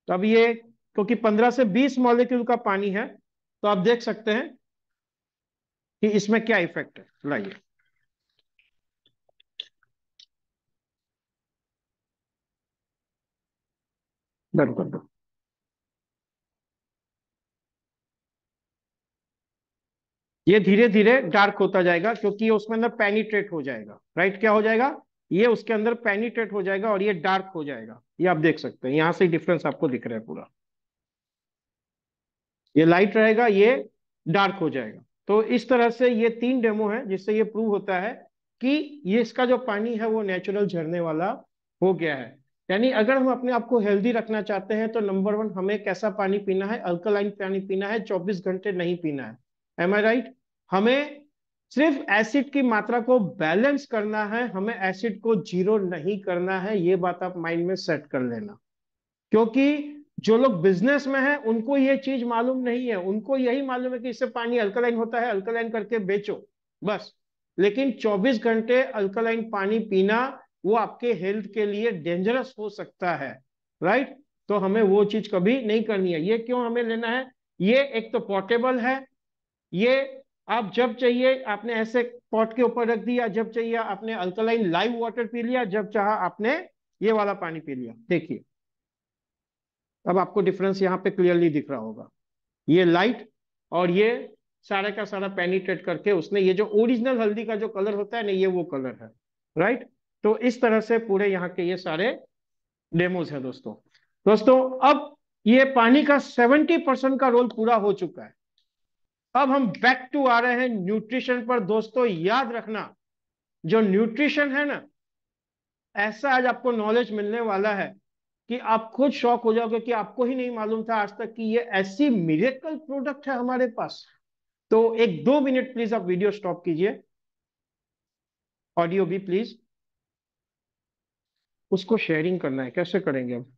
तो अब ये, क्योंकि 15 से 20 मॉलिक्यूल का पानी है, तो आप देख सकते हैं कि इसमें क्या इफेक्ट है। लाइए, बंद कर दो। ये धीरे धीरे डार्क होता जाएगा, क्योंकि ये उसमें अंदर पेनिट्रेट हो जाएगा, राइट। क्या हो जाएगा? ये उसके अंदर पेनिट्रेट हो जाएगा और ये डार्क हो जाएगा। ये आप देख सकते हैं, यहां से डिफरेंस आपको दिख रहा है पूरा। ये लाइट रहेगा, ये डार्क हो जाएगा। तो इस तरह से ये 3 डेमो है, जिससे ये प्रूव होता है कि ये इसका जो पानी है वो नेचुरल झरने वाला हो गया है। यानी अगर हम अपने आप को हेल्दी रखना चाहते हैं, तो नंबर 1 हमें कैसा पानी पीना है? अल्कलाइन पानी पीना है, 24 घंटे नहीं पीना है। एम आई राइट? हमें सिर्फ एसिड की मात्रा को बैलेंस करना है, हमें एसिड को जीरो नहीं करना है। ये बात आप माइंड में सेट कर लेना, क्योंकि जो लोग बिजनेस में हैं उनको ये चीज मालूम नहीं है। उनको यही मालूम है कि इससे पानी अल्कलाइन होता है, अल्कलाइन करके बेचो, बस। लेकिन 24 घंटे अल्कलाइन पानी पीना, वो आपके हेल्थ के लिए डेंजरस हो सकता है, राइट। तो हमें वो चीज कभी नहीं करनी है। ये क्यों हमें लेना है? ये एक तो पोर्टेबल है, ये आप जब चाहिए आपने ऐसे पॉट के ऊपर रख दिया, जब चाहिए आपने अल्कलाइन लाइव वाटर पी लिया, जब चाहा आपने ये वाला पानी पी लिया। देखिए, अब आपको डिफरेंस यहाँ पे क्लियरली दिख रहा होगा। ये लाइट, और ये सारे का सारा पेनिट्रेट करके उसने ये जो ओरिजिनल हल्दी का जो कलर होता है ना, ये वो कलर है, राइट। तो इस तरह से पूरे यहाँ के ये सारे डेमोज है दोस्तों। दोस्तों अब ये पानी का 70% का रोल पूरा हो चुका है। अब हम बैक टू आ रहे हैं न्यूट्रिशन पर। दोस्तों याद रखना, जो न्यूट्रिशन है ना, ऐसा आज आपको नॉलेज मिलने वाला है कि आप खुद शॉक हो जाओगे कि आपको ही नहीं मालूम था आज तक कि ये ऐसी मिरेकल प्रोडक्ट है हमारे पास। तो एक 2 मिनट प्लीज आप वीडियो स्टॉप कीजिए, ऑडियो भी प्लीज। उसको शेयरिंग करना है, कैसे करेंगे हम?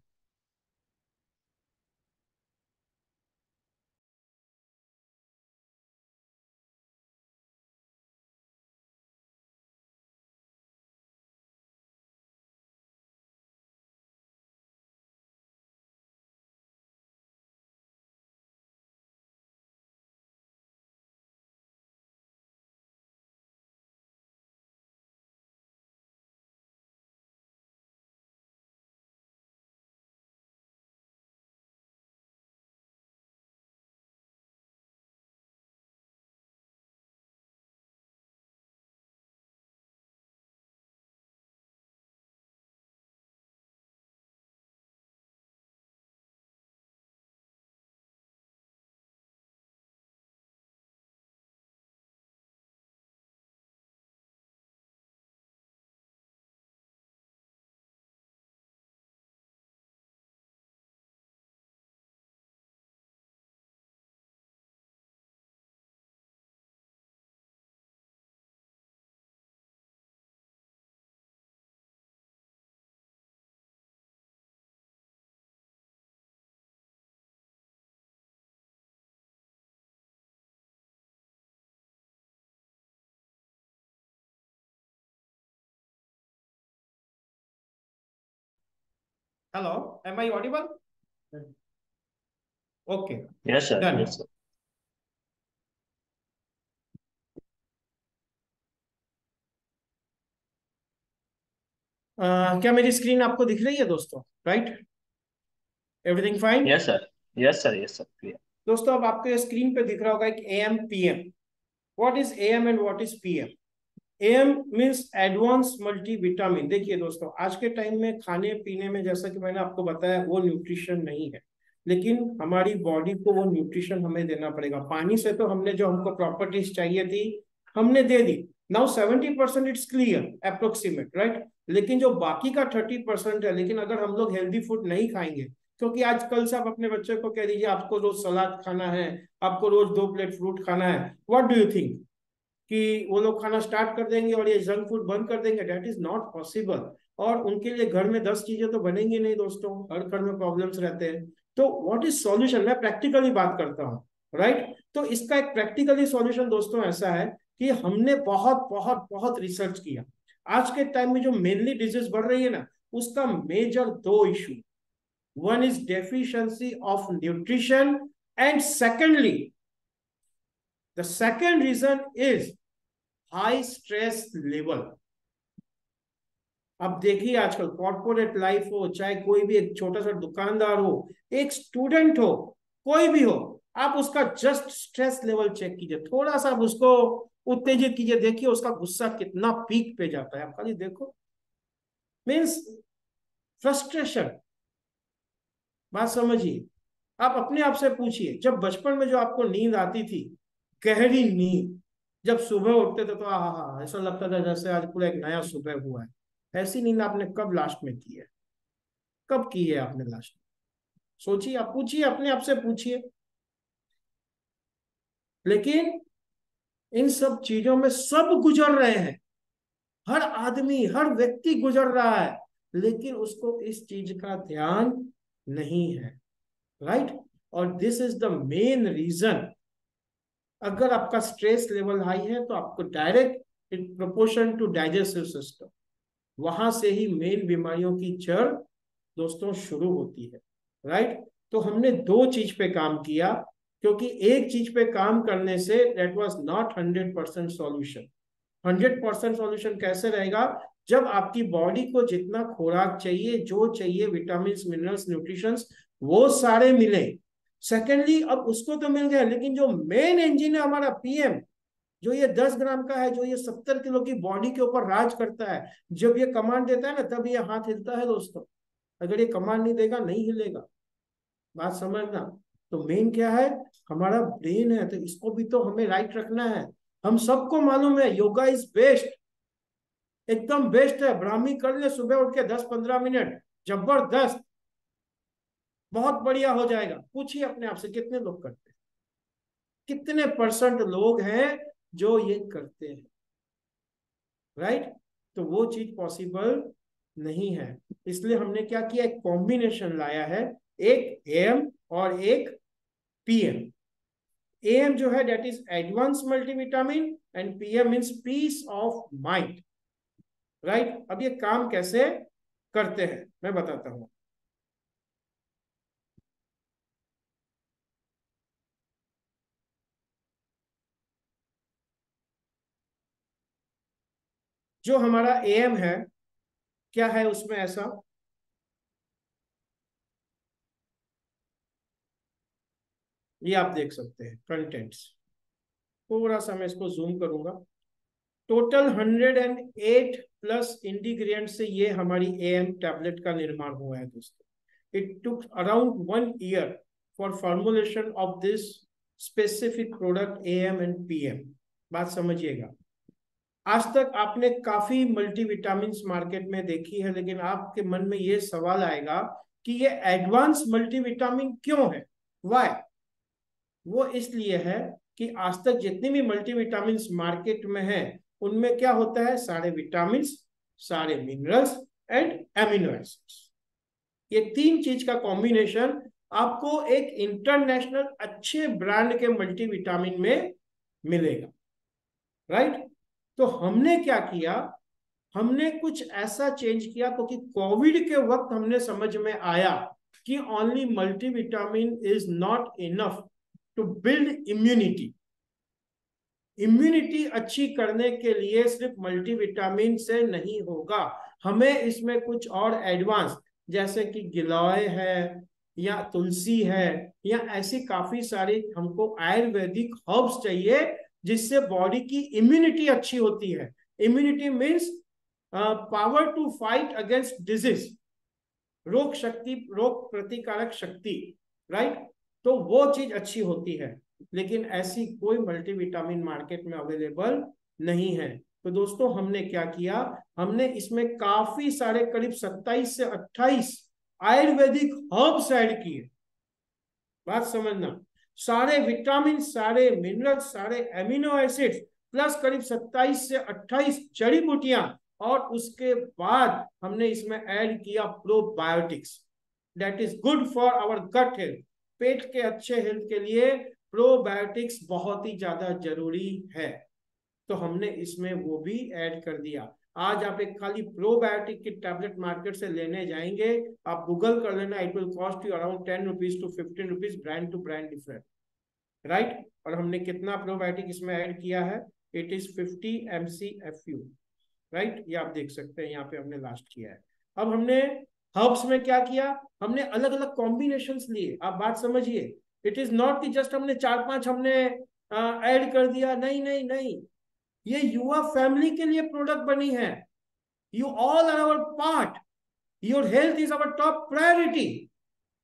Hello, am I audible? Okay, yes sir, done. Yes sir. क्या मेरी स्क्रीन आपको दिख रही है दोस्तों? Right, everything fine? Yes sir, yes sir, yes sir. दोस्तों अब आपको स्क्रीन पे दिख रहा होगा एक AM PM। What is AM and what is PM? AM means advance multivitamin. देखिए दोस्तों, आज के टाइम में खाने पीने में, जैसा कि मैंने आपको बताया, वो न्यूट्रिशन नहीं है, लेकिन हमारी बॉडी को वो न्यूट्रिशन हमें देना पड़ेगा। पानी से तो हमने जो हमको प्रॉपर्टीज चाहिए थी हमने दे दी। Now 70% it's clear, approximate, right. लेकिन जो बाकी का 30% है, लेकिन अगर हम लोग हेल्दी फूड नहीं खाएंगे, क्योंकि आजकल से आप अपने बच्चे को कह दीजिए आपको रोज सलाद खाना है, आपको रोज 2 प्लेट फ्रूट खाना है, व्हाट डू यू थिंक कि वो लोग खाना स्टार्ट कर देंगे और ये जंक फूड बंद कर देंगे? That is not possible. और उनके लिए घर में 10 चीजें तो बनेंगी नहीं दोस्तों, हर घर में प्रॉब्लम्स रहते हैं। तो व्हाट इज सॉल्यूशन? मैं प्रैक्टिकली बात करता हूँ, राइट। तो इसका एक प्रैक्टिकली सॉल्यूशन दोस्तों ऐसा है कि हमने बहुत बहुत बहुत रिसर्च किया। आज के टाइम में जो मेनली डिजीज बढ़ रही है ना, उसका major 2 issue. One is deficiency of nutrition, and secondly the second reason is high stress level. अब देखिए आजकल कॉर्पोरेट लाइफ हो, चाहे कोई भी एक छोटा सा दुकानदार हो, एक स्टूडेंट हो, कोई भी हो, आप उसका जस्ट स्ट्रेस लेवल चेक कीजिए, थोड़ा सा आप उसको उत्तेजित कीजिए, देखिए उसका गुस्सा कितना पीक पे जाता है। आप खाली देखो, मीन्स फ्रस्ट्रेशन। बात समझिए। आप अपने आप से पूछिए, जब बचपन में जो आपको नींद आती थी, गहरी नींद, जब सुबह उठते थे तो हाँ, ऐसा लगता था जैसे आज पूरा एक नया सुबह हुआ है। ऐसी नींद आपने कब लास्ट में की है? कब की है आपने लास्ट में? सोचिए, आप पूछिए, अपने आप से पूछिए। लेकिन इन सब चीजों में सब गुजर रहे हैं, हर आदमी, हर व्यक्ति गुजर रहा है, लेकिन उसको इस चीज का ध्यान नहीं है, राइट। और this is the main reason. अगर आपका स्ट्रेस लेवल हाई है तो आपको direct in proportion to digestive system, वहां से ही मेन बीमारियों की जड़ दोस्तों शुरू होती है, राइट। तो हमने 2 चीज पे काम किया, क्योंकि एक चीज पे काम करने say that was not 100% solution. 100% solution कैसे रहेगा? जब आपकी बॉडी को जितना खुराक चाहिए, जो चाहिए, विटामिन मिनरल्स न्यूट्रिशंस, वो सारे मिले। सेकेंडली, अब उसको तो मिल गया, लेकिन जो मेन इंजन है हमारा PM, जो ये 10 ग्राम का है, जो ये 70 किलो की बॉडी के ऊपर राज करता है, जब ये कमांड देता है ना, तब ये हाथ हिलता है दोस्तों। अगर ये कमांड नहीं देगा, नहीं हिलेगा। बात समझना। तो मेन क्या है, हमारा ब्रेन है, तो इसको भी तो हमें राइट रखना है। हम सबको मालूम है योगा इज बेस्ट, एकदम बेस्ट है। ब्राह्मी कर ले सुबह उठ के 10-15 मिनट, जबरदस्त, बहुत बढ़िया हो जाएगा। पूछिए अपने आप से कितने लोग करते हैं, कितने परसेंट लोग हैं जो ये करते हैं, राइट। तो वो चीज पॉसिबल नहीं है। इसलिए हमने क्या किया, एक कॉम्बिनेशन लाया है, एक एएम और एक पीएम। एएम जो है that is advance multivitamin, and PM means peace of mind, right. अब ये काम कैसे करते हैं मैं बताता हूं। जो हमारा एएम है, क्या है उसमें ऐसा, ये आप देख सकते हैं कंटेंट्स। थोड़ा सा मैं इसको जूम करूंगा। टोटल 108 प्लस इंग्रेडिएंट से ये हमारी एएम टैबलेट का निर्माण हुआ है दोस्तों। It took around 1 year for formulation of this specific product am and PM. बात समझिएगा। आज तक आपने काफी मल्टीविटामिन मार्केट में देखी है, लेकिन आपके मन में ये सवाल आएगा कि ये एडवांस मल्टीविटामिन क्यों है, वाई। वो इसलिए है कि आज तक जितनी भी मल्टीविटामिन मार्केट में है, उनमें क्या होता है, सारे विटामिन, सारे मिनरल्स एंड एमिनो एसिड्स, ये तीन चीज का कॉम्बिनेशन आपको एक इंटरनेशनल अच्छे ब्रांड के मल्टीविटामिन में मिलेगा, राइट। तो हमने क्या किया, हमने कुछ ऐसा चेंज किया, क्योंकि कोविड के वक्त हमने समझ में आया कि only multivitamin is not enough to build immunity. Immunity अच्छी करने के लिए सिर्फ मल्टीविटामिन से नहीं होगा, हमें इसमें कुछ और एडवांस, जैसे कि गिलोय है या तुलसी है, या ऐसी काफी सारी हमको आयुर्वेदिक हर्ब्स चाहिए, जिससे बॉडी की इम्यूनिटी अच्छी होती है। Immunity means power to fight against disease, रोग शक्ति, रोग प्रतिकारक शक्ति, राइट। तो वो चीज अच्छी होती है, लेकिन ऐसी कोई मल्टीविटामिन मार्केट में अवेलेबल नहीं है। तो दोस्तों हमने क्या किया, हमने इसमें काफी सारे करीब 27 से 28 आयुर्वेदिक हर्ब्स ऐड किए। बात समझना, सारे विटामिन, सारे मिनरल, सारे एमिनो एसिड्स, प्लस करीब 27 से 28 जड़ी बूटियां, और उसके बाद हमने इसमें ऐड किया probiotics, that is good for our gut health. पेट के अच्छे हेल्थ के लिए प्रोबायोटिक्स बहुत ही ज्यादा जरूरी है, तो हमने इसमें वो भी ऐड कर दिया। आज आप एक खाली प्रोबायोटिक की टैबलेट मार्केट से लेने जाएंगे, आप गूगल कर लेना, it will cost you around 10 rupees to 15 rupees, brand to brand different, right. और हमने कितना प्रोबायोटिक इसमें ऐड किया है, इट इज 50 MCFU, राइट। ये आप देख सकते हैं, यहाँ पे हमने लास्ट किया है। अब हमने हर्ब्स में क्या किया, हमने अलग अलग कॉम्बिनेशंस लिए। आप बात समझिए, इट इज नॉट कि जस्ट हमने 4-5 हमने ऐड कर दिया, नहीं नहीं नहीं, ये युवा फैमिली के लिए प्रोडक्ट बनी है। You all are our part, your health is our top priority.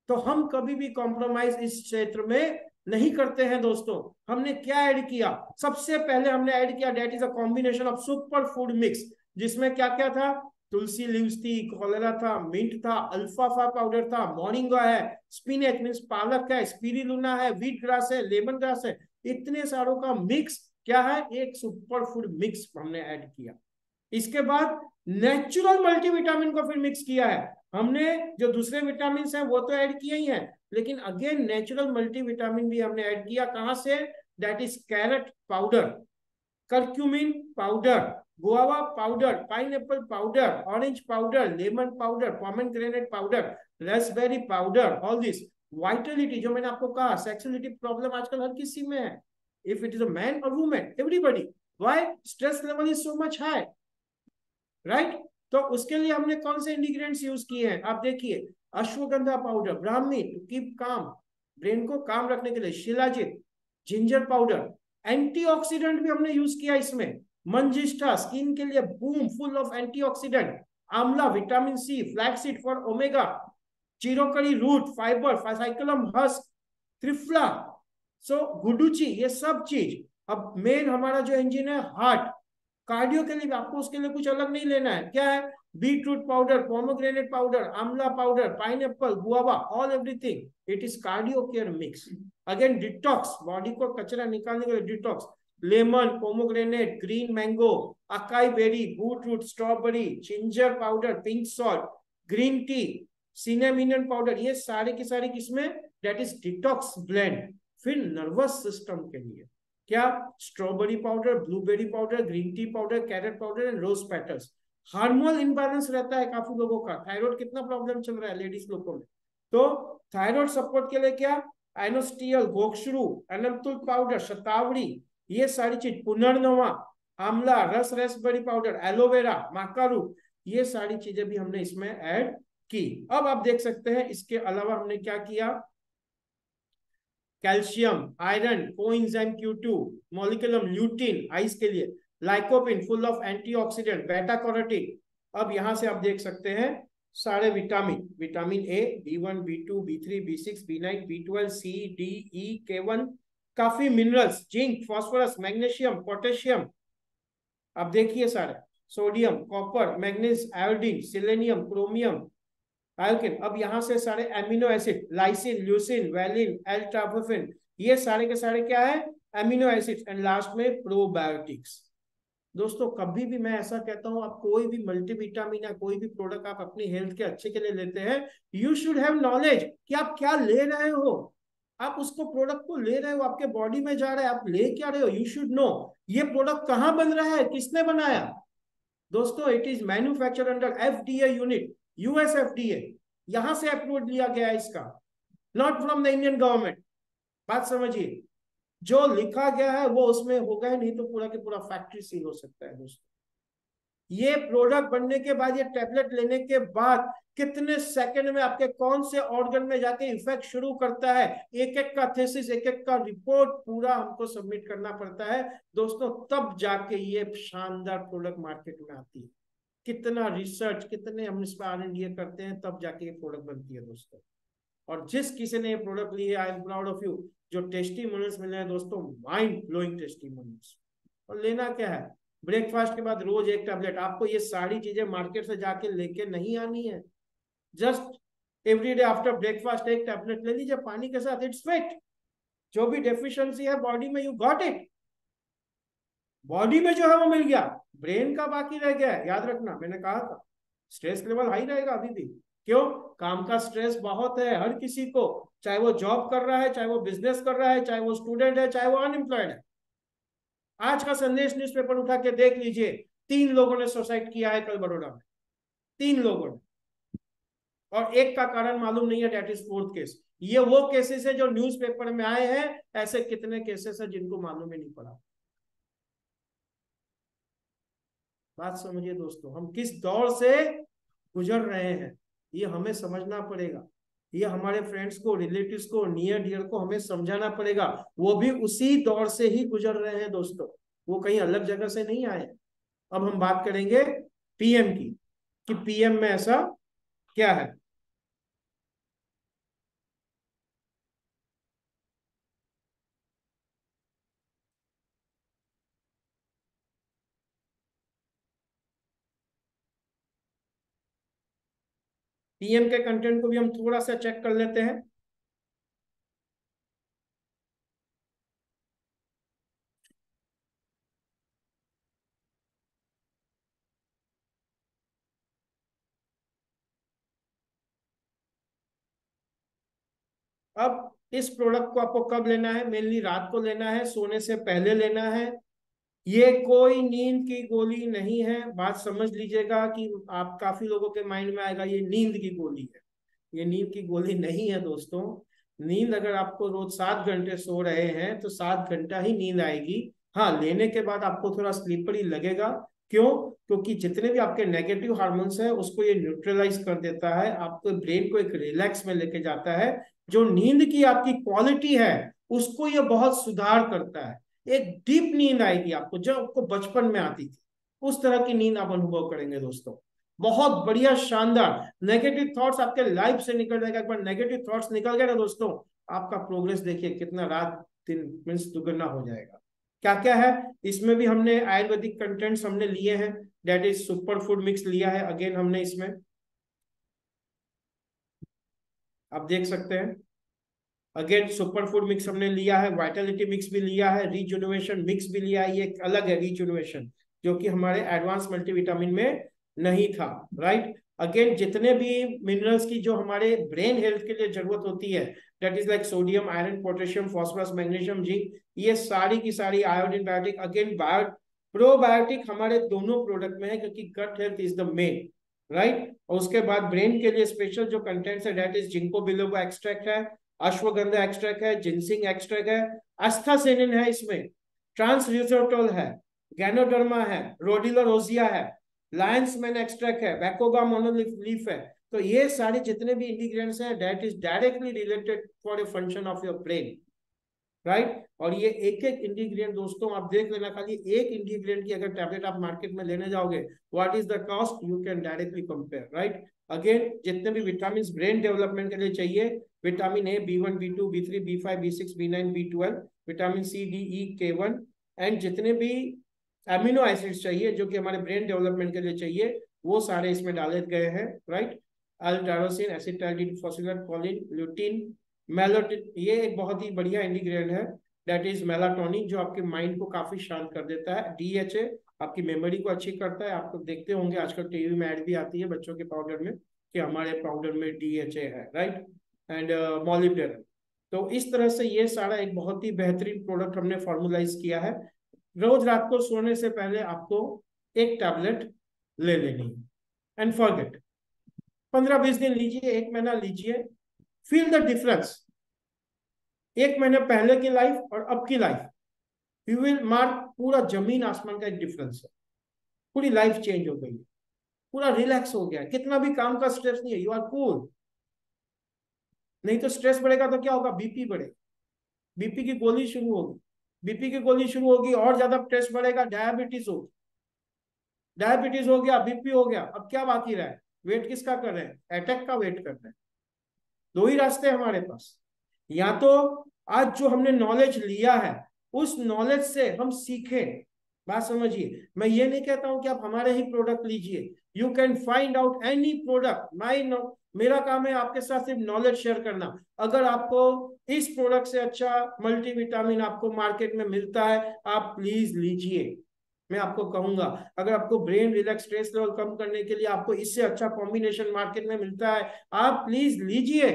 तो हम कभी भी कॉम्प्रोमाइज इस क्षेत्र में नहीं करते हैं दोस्तों। हमने क्या ऐड किया, सबसे पहले हमने ऐड किया, that is a combination of super food mix, जिसमें क्या क्या था, तुलसी लीव्स थी, कॉलेरा था, मिंट था, अल्फाफा पाउडर था, मोरिंगा है, स्पिनेच मीन्स पालक है, स्पिरुलिना है, व्हीट ग्रास है, लेमन ग्रास है, इतने सारों का मिक्स क्या है, एक सुपर फूड मिक्स हमने ऐड किया। इसके बाद नेचुरल मल्टीविटामिन को फिर मिक्स किया है हमने। जो दूसरे विटामिन हैं वो तो ऐड किए ही हैं, लेकिन अगेन नेचुरल मल्टीविटामिन भी हमने ऐड किया। कहां से, that is carrot powder, curcumin powder, guava powder, pineapple powder, orange powder, lemon powder, pomegranate powder, raspberry powder, all this. Vitality, जो मैंने आपको कहा, सेक्सुअलिटी प्रॉब्लम आजकल हर किसी में है, if it is a man और women, everybody, why, stress level is so much high, right. तो उसके लिए हमने कौन से इंग्रेडिएंट्स यूज किए हैं, आप देखिए, ashwagandha powder, brahmi to keep calm, brain को काम रखने के लिए, शिलाजित, जिंजर पाउडर, एंटीऑक्सीडेंट भी हमने यूज किया इसमें। मंजिष्ठा स्किन के लिए बूम, फुल ऑफ एंटीऑक्सीडेंट। आंवला vitamin C, flaxseed for omega, chicory root fibre, psyllium husk, त्रिफला, सो गुडुची, ये सब चीज। अब मेन हमारा जो इंजन है हार्ट, कार्डियो के लिए भी आपको उसके लिए कुछ अलग नहीं लेना है। क्या है? बीटरूट पाउडर, पोमोग्रेनेट पाउडर, आंवला powder, pineapple, guava, all everything, it is cardio care mix. Again detox, body को कचरा निकालने के लिए detox, lemon, pomegranate, green mango, acai berry, beetroot, strawberry, ginger powder, pink salt, green tea, cinnamon powder, ये सारे की सारी किसमें? That is detox blend. फिर नर्वस सिस्टम के लिए क्या? Strawberry powder, blueberry powder, green tea powder, carrot powder and rose petals. Hormonal imbalance रहता है काफी लोगों का, थायराइड कितना प्रॉब्लम चल रहा है लेडीज लोगों में, तो थायराइड सपोर्ट के लिए क्या? आइनोस्टियल, गोक्षरू, एनमतुल पाउडर, शतावरी, ये सारी चीज, पुनर्नवा, आंवला, रस रेसबेरी पाउडर, एलोवेरा, माकारू, ये सारी चीजें भी हमने इसमें ऐड की। अब आप देख सकते हैं इसके अलावा हमने क्या किया? Calcium, iron, coenzyme Q2, molecular lutein ice के लिए, लाइकोपिन फुल ऑफ एंटीऑक्सीडेंट, बेटा कैरोटीन। अब यहां से आप देख सकते हैं सारे vitamin, vitamin A, B1, B2, B3, B6, B9, B12, C, D, E, K1, काफी minerals, zinc, phosphorus, magnesium, potassium, अब देखिए सारे, sodium, copper, manganese, iodine, selenium, chromium, आयोकिन। अब यहां से सारे amino acid, lysine, leucine, valine, L tryptophan, ये सारे के सारे क्या है? Amino acid. एंड लास्ट में प्रोबायोटिक्स। दोस्तों कभी भी मैं ऐसा कहता हूं, आप कोई भी मल्टीविटामिन या कोई भी प्रोडक्ट आप अपनी हेल्थ के अच्छे के लिए लेते हैं, यू शुड हैव नॉलेज कि आप क्या ले रहे हो। आप उसको प्रोडक्ट को ले रहे हो, आपके बॉडी में जा रहा है, आप ले क्या रहे हो, यू शुड नो ये प्रोडक्ट कहां बन रहा है, किसने बनाया। दोस्तों it is manufacture under FDA unit, US FDA, यहां से अप्रूव लिया गया है इसका, not from the Indian government. बात समझिए, जो लिखा गया है वो उसमें होगा ही, नहीं तो पूरा के पूरा फैक्ट्री सील हो सकता है। दोस्तों ये प्रोडक्ट बनने के बाद, ये टैबलेट लेने के बाद कितने सेकंड में आपके कौन से ऑर्गन में जाके इफेक्ट शुरू करता है, एक एक का थीसिस, एक एक का रिपोर्ट पूरा हमको सबमिट करना पड़ता है दोस्तों, तब जाके ये शानदार प्रोडक्ट मार्केट में आती है। कितना रिसर्च, कितने हम इस पर R&D करते हैं, तब जाके ये प्रोडक्ट बनती है दोस्तों। और जिस किसी ने ये प्रोडक्ट ली है, I am proud of you. जो टेस्टिमोनियल्स मिले हैं दोस्तों, माइंड ब्लोइंग टेस्टिमोनियल्स। और लेना क्या है? ब्रेकफास्ट के बाद रोज एक टैबलेट। आपको ये सारी चीजें मार्केट से जाके लेके नहीं आनी है, just every day after breakfast एक टैबलेट ले लीजिए पानी के साथ, इट्स फिट। जो भी डेफिशिएंसी है बॉडी में, यू गॉट इट। बॉडी में जो है वो मिल गया, ब्रेन का बाकी रह गया है। याद रखना, मैंने कहा था स्ट्रेस लेवल हाई रहेगा अभी भी। क्यों? काम का स्ट्रेस बहुत है हर किसी को, चाहे वो जॉब कर रहा है, चाहे वो बिजनेस कर रहा है, चाहे वो स्टूडेंट है, चाहे वो अनएम्प्लॉयड है। आज का संदेश न्यूज़पेपर उठा के देख लीजिए, 3 लोगों ने सुसाइड किया है कल बड़ौदा में, 3 लोगों ने, और एक का कारण मालूम नहीं है, दैट इज 4th केस। ये वो केसेस है जो न्यूज़पेपर में आए हैं, ऐसे कितने केसेस है जिनको मालूम ही नहीं पड़ा। बात समझिए दोस्तों, हम किस दौर से गुजर रहे हैं ये हमें समझना पड़ेगा। ये हमारे फ्रेंड्स को, रिलेटिव्स को, नियर डियर को हमें समझाना पड़ेगा, वो भी उसी दौर से ही गुजर रहे हैं दोस्तों, वो कहीं अलग जगह से नहीं आए। अब हम बात करेंगे PM की, कि PM में ऐसा क्या है। PM के कंटेंट को भी हम थोड़ा सा चेक कर लेते हैं। अब इस प्रोडक्ट को आपको कब लेना है? मेनली रात को लेना है, सोने से पहले लेना है। ये कोई नींद की गोली नहीं है, बात समझ लीजिएगा। कि आप काफी लोगों के माइंड में आएगा ये नींद की गोली है, ये नींद की गोली नहीं है दोस्तों। नींद अगर आपको रोज 7 घंटे सो रहे हैं तो 7 घंटा ही नींद आएगी। हाँ, लेने के बाद आपको थोड़ा स्लीपरी लगेगा। क्यों? क्योंकि जितने भी आपके नेगेटिव हार्मोन्स हैं उसको ये न्यूट्रलाइज कर देता है, आपको ब्रेन को एक रिलैक्स में लेके जाता है। जो नींद की आपकी क्वालिटी है उसको ये बहुत सुधार करता है। एक डीप नींद आएगी आपको, जो आपको बचपन में आती थी, उस तरह की नींद आप अनुभव करेंगे दोस्तों। बहुत बढ़िया, शानदार। नेगेटिव थॉट्स आपके लाइफ से निकल जाएगा। एक बार नेगेटिव थॉट्स निकल गए ना दोस्तों, आपका प्रोग्रेस देखिए कितना रात दिन मीन्स दुगना हो जाएगा। क्या क्या है इसमें भी, हमने आयुर्वेदिक कंटेंट्स हमने लिए हैं, that is super food mix लिया है अगेन हमने इसमें, आप देख सकते हैं। अगेन सुपर फूड मिक्स हमने लिया है, वाइटलिटी मिक्स भी लिया है, रिजुनोवेशन मिक्स भी लिया है। ये अलग है रिजुनोवेशन, जो कि हमारे एडवांस मल्टीविटामिन में नहीं था, राइट। अगेन जितने भी मिनरल्स की जो हमारे ब्रेन हेल्थ के लिए जरूरत होती है, that is like sodium, iron, potassium, phosphorus, magnesium, zinc, ये सारी की सारी, iodine, biotic, again bio probiotic हमारे दोनों प्रोडक्ट में है, क्योंकि gut health is the main, right. और उसके बाद ब्रेन के लिए स्पेशल जो कंटेंट्स है, that is ginkgo biloba extract है, अश्वगंधा एक्सट्रैक्ट है, जिंसिंग एक्सट्रैक्ट है, अस्थासेनिन है इसमें, ट्रांस रिसोर्टोल है, गैनोडर्मा है, रोडिला रोजिया है, लायंस मैन एक्सट्रैक्ट है, बैकोबा मोनोलीफ है। तो ये सारे जितने भी इंग्रेडिएंट्स हैं, that is directly related for a function of your brain, right. और ये एक एक इंग्रेडिएंट दोस्तों आप देख लेना, खाली एक इंग्रेडिएंट की अगर टैबलेट आप मार्केट में लेने जाओगे, what is the cost, you can directly compare, right. Again जितने भी विटामिन ब्रेन डेवलपमेंट के लिए चाहिए, vitamin A, B1, B2, B3, B5, B6, B9, B12, vitamin C, D, E, K1, and जितने भी अमीनो एसिड्स चाहिए जो कि हमारे ब्रेन डेवलपमेंट के लिए चाहिए, वो सारे इसमें डाले गए हैं, राइट। अल्टारोसिन, acetylene, phosphate, choline, lutein, melatonin, ये एक बहुत ही बढ़िया इंग्रेडिएंट है, दैट इज मेलाटोनिन, जो आपके माइंड को काफी शांत कर देता है। DHA आपकी मेमोरी को अच्छी करता है। आपको देखते होंगे आजकल टीवी में ऐड भी आती है बच्चों के पाउडर में कि हमारे पाउडर में DHA है, राइट। And molybdenum. तो इस तरह से ये सारा एक बहुत ही बेहतरीन प्रोडक्ट हमने फॉर्मुलाइज किया है। रोज रात को सोने से पहले आपको एक टैबलेट ले लेनी है, एंड फॉरगेट, 15-20 दिन लीजिए, 1 महीना लीजिए, फील द डिफरेंस। 1 महीने पहले की लाइफ और अब की लाइफ, यू विल मार्क, पूरा जमीन आसमान का एक डिफरेंस है। पूरी लाइफ चेंज हो गई है, पूरा रिलैक्स हो गया है, कितना भी काम का स्ट्रेस नहीं है, यू आर कूल। नहीं तो स्ट्रेस बढ़ेगा तो क्या होगा, बीपी बढ़ेगा, बीपी की गोली शुरू होगी, बीपी की गोली शुरू होगी और ज्यादा स्ट्रेस बढ़ेगा, डायबिटीज होगी, डायबिटीज हो गया, बीपी हो गया, अब क्या बाकी रहा है, वेट किसका कर रहे हैं, अटैक का वेट कर रहे हैं। दो ही रास्ते हैं हमारे पास, या तो आज जो हमने नॉलेज लिया है उस नॉलेज से हम सीखें। बात समझिए, मैं ये नहीं कहता हूं कि आप हमारे ही प्रोडक्ट लीजिए, you can find out any product, मेरा काम है आपके साथ सिर्फ नॉलेज शेयर करना। अगर आपको इस प्रोडक्ट से अच्छा मल्टीविटामिन आपको मार्केट में मिलता है, आप प्लीज लीजिए। मैं आपको कहूंगा, अगर आपको ब्रेन रिलैक्स, स्ट्रेस लेवल कम करने के लिए आपको इससे अच्छा कॉम्बिनेशन मार्केट में मिलता है, आप प्लीज लीजिए।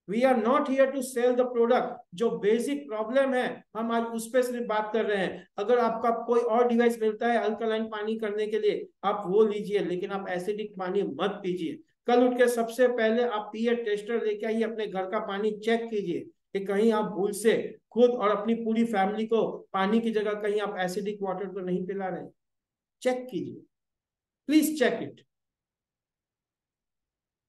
We are not here to sell the product. जो बेसिक प्रॉब्लम है हम आज उस पर सिर्फ बात कर रहे हैं। अगर आपका कोई और डिवाइस मिलता है अल्कलाइन पानी करने के लिए, आप वो लीजिए, लेकिन आप एसिडिक पानी मत पीजिए। कल उठ के सबसे पहले आप पीएच टेस्टर लेके आइए, अपने घर का पानी चेक कीजिए कि कहीं आप भूल से खुद और अपनी पूरी फैमिली को पानी की जगह कहीं आप एसिडिक वाटर तो नहीं पिला रहे। चेक कीजिए, प्लीज चेक इट,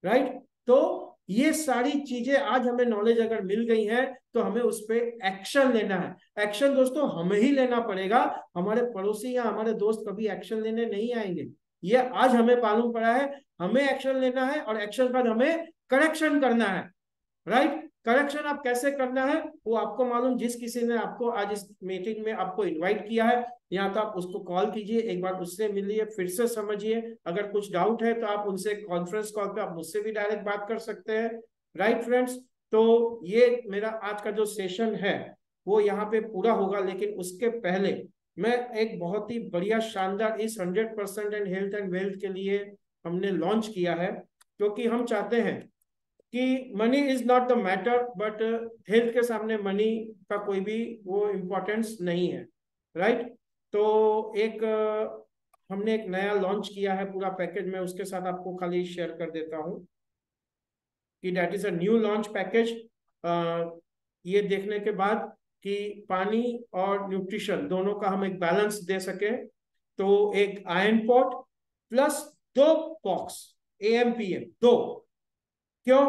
राइट। तो ये सारी चीजें आज हमें नॉलेज अगर मिल गई है तो हमें उस पर एक्शन लेना है। एक्शन दोस्तों हमें ही लेना पड़ेगा, हमारे पड़ोसी या हमारे दोस्त कभी एक्शन लेने नहीं आएंगे। ये आज हमें मालूम पड़ा है, हमें एक्शन लेना है और एक्शन के बाद हमें करेक्शन करना है, राइट। करेक्शन आप कैसे करना है वो आपको मालूम, जिस किसी ने आपको आज इस मीटिंग में आपको इनवाइट किया है, या तो आप उसको कॉल कीजिए, एक बार उससे मिलिए, फिर से समझिए। अगर कुछ डाउट है तो आप उनसे कॉन्फ्रेंस कॉल पे आप मुझसे भी डायरेक्ट बात कर सकते हैं, राइट फ्रेंड्स। तो ये मेरा आज का जो सेशन है वो यहाँ पे पूरा होगा, लेकिन उसके पहले मैं एक बहुत ही बढ़िया शानदार इस 100% एंड हेल्थ एंड वेल्थ के लिए हमने लॉन्च किया है, क्योंकि हम चाहते हैं कि money is not the matter, but health के सामने मनी का कोई भी वो इम्पोर्टेंस नहीं है, राइट। तो एक हमने एक नया लॉन्च किया है पूरा पैकेज, में उसके साथ आपको खाली शेयर कर देता हूँ कि that is a new launch package. ये देखने के बाद कि पानी और न्यूट्रिशन दोनों का हम एक बैलेंस दे सके, तो एक iron pot plus 2 box AM PM, 2, क्यों,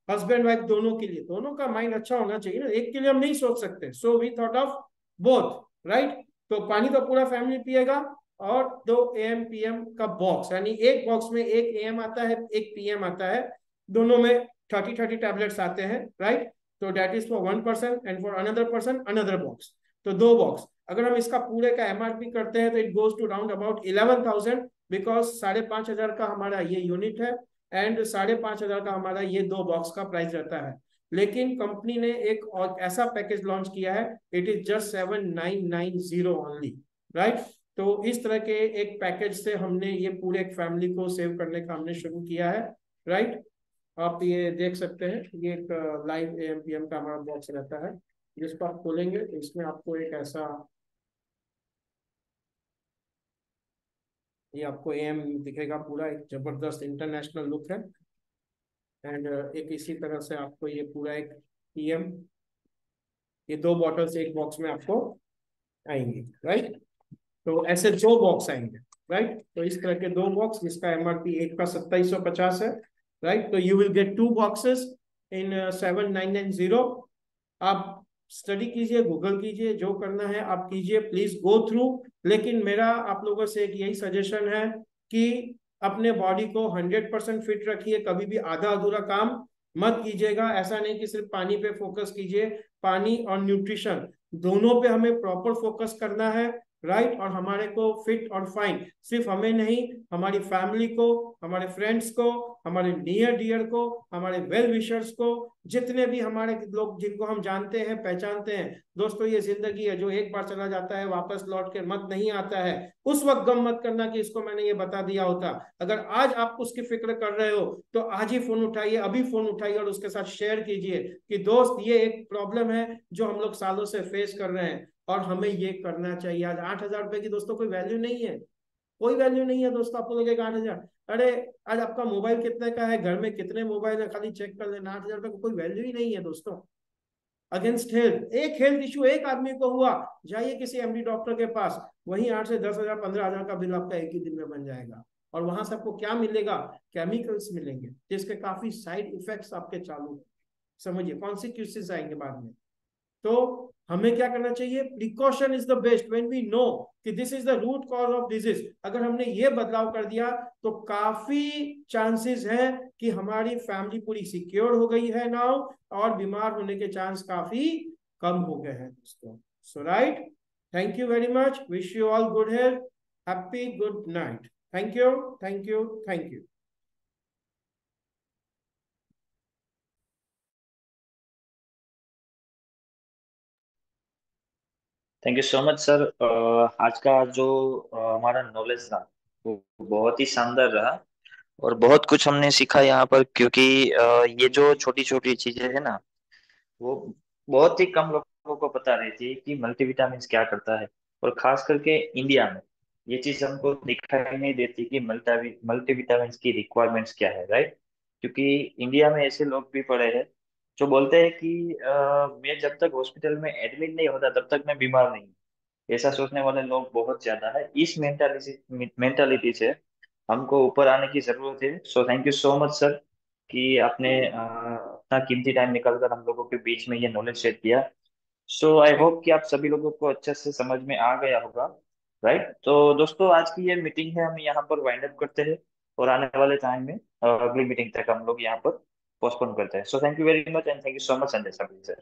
हस्बैंड वाइफ दोनों के लिए, दोनों का माइंड अच्छा होना चाहिए ना, एक के लिए हम नहीं सोच सकते, so we thought of both, right. तो पानी तो पूरा फैमिली पिएगा, और 2 AM PM का बॉक्स, यानी एक बॉक्स में एक AM आता है, एक PM आता है, दोनों में 30-30 टैबलेट्स आते हैं, राइट। तो that is for 1 person, and for another person another box. तो 2 बॉक्स, अगर हम इसका पूरे का MRP करते हैं तो it goes to round about 11,000, because 5,500 का हमारा ये यूनिट है, एंड 5,500 का हमारा ये 2 बॉक्स का प्राइस रहता है। लेकिन कंपनी ने एक और ऐसा पैकेज लॉन्च किया है, it is just 7,990 only, right. तो इस तरह के एक पैकेज से हमने ये पूरे एक फैमिली को सेव करने का हमने शुरू किया है, राइट। आप ये देख सकते हैं, ये एक लाइव AM PM का हमारा बॉक्स रहता है, जिसको आप खोलेंगे तो इसमें आपको एक ऐसा, ये आपको AM दिखेगा, पूरा एक जबरदस्त इंटरनेशनल लुक है। एंड एक इसी तरह से आपको ये पूरा एक PM, ये 2 बॉटल्स एक बॉक्स में आपको आएंगे, राइट। तो ऐसे 2 बॉक्स आएंगे, राइट। तो इस तरह के 2 बॉक्स, जिसका MRP एक का 2750 है, राइट। तो यू विल गेट 2 बॉक्सेस इन 7,990। आप स्टडी कीजिए, गूगल कीजिए, जो करना है आप कीजिए, प्लीज गो थ्रू। लेकिन मेरा आप लोगों से एक यही सजेशन है कि अपने बॉडी को 100% फिट रखिए, कभी भी आधा अधूरा काम मत कीजिएगा। ऐसा नहीं कि सिर्फ पानी पे फोकस कीजिए, पानी और न्यूट्रिशन दोनों पे हमें प्रॉपर फोकस करना है, राइट। और हमारे को फिट और फाइन सिर्फ हमें नहीं, हमारी फैमिली को, हमारे फ्रेंड्स को, हमारे नियर डियर को, हमारे वेल विशर्स को, जितने भी हमारे लोग जिनको हम जानते हैं पहचानते हैं। दोस्तों, ये जिंदगी है, जो एक बार चला जाता है वापस लौट के मत नहीं आता है। उस वक्त गम मत करना कि इसको मैंने ये बता दिया होता। अगर आज आप उसकी फिक्र कर रहे हो तो आज ही फोन उठाइए, अभी फोन उठाइए और उसके साथ शेयर कीजिए कि दोस्त, ये एक प्रॉब्लम है जो हम लोग सालों से फेस कर रहे हैं और हमें ये करना चाहिए। आज 8,000 रुपए की दोस्तों कोई वैल्यू नहीं है, कोई वैल्यू नहीं है दोस्तों। आपको लगेगा 8,000, अरे आज आपका मोबाइल कितने का है, घर में कितने मोबाइल है, खाली चेक कर लेना। 8,000 रुपए को कोई वैल्यू ही नहीं है दोस्तों। अगेंस्ट हेल्थ, एक हेल्थ इशू एक आदमी को हुआ, जाइए किसी MD डॉक्टर के पास, वहीं 8 से 10,000 15,000 का बिल आपका एक ही दिन में बन जाएगा। और वहां से आपको क्या मिलेगा? केमिकल्स मिलेंगे, जिसके काफी साइड इफेक्ट्स आपके चालू हैं। समझिए, कॉन्सिक्वेंसेस आएंगे बाद में। तो हमें क्या करना चाहिए? Precaution is the best when we know कि this is the root cause of disease. अगर हमने ये बदलाव कर दिया तो काफी चांसेस है कि हमारी फैमिली पूरी सिक्योर हो गई है नाउ, और बीमार होने के चांस काफी कम हो गए हैं दोस्तों। So right, thank you very much, wish you all good health, happy good night. Thank you, thank you, thank you. Thank you so much sir. आज का जो हमारा नॉलेज था वो बहुत ही शानदार रहा, और बहुत कुछ हमने सीखा यहाँ पर, क्योंकि ये जो छोटी छोटी चीजें है ना, वो बहुत ही कम लोगों को पता रहती है कि मल्टीविटामिन क्या करता है। और खास करके इंडिया में ये चीज हमको दिखाई नहीं देती कि मल्टीविटामिन की रिक्वायरमेंट्स क्या है, राइट। क्योंकि इंडिया में ऐसे लोग भी पड़े हैं जो बोलते हैं कि मैं जब तक हॉस्पिटल में एडमिट नहीं होता तब तक मैं बीमार नहीं हूँ। ऐसा सोचने वाले लोग बहुत ज्यादा है। इस मेंटालिटी से हमको ऊपर आने की जरूरत है। So thank you so much sir कि आपने अपना कीमती टाइम निकालकर हम लोगों के बीच में ये नॉलेज शेयर किया। सो आई होप कि आप सभी लोगों को अच्छे से समझ में आ गया होगा, राइट। तो दोस्तों, आज की ये मीटिंग है, हम यहाँ पर वाइंड अप करते हैं, और आने वाले टाइम में अगली मीटिंग तक हम लोग यहाँ पर पोस्टपोन करते हैं। So thank you very much, and thank you so much Sanjay sir.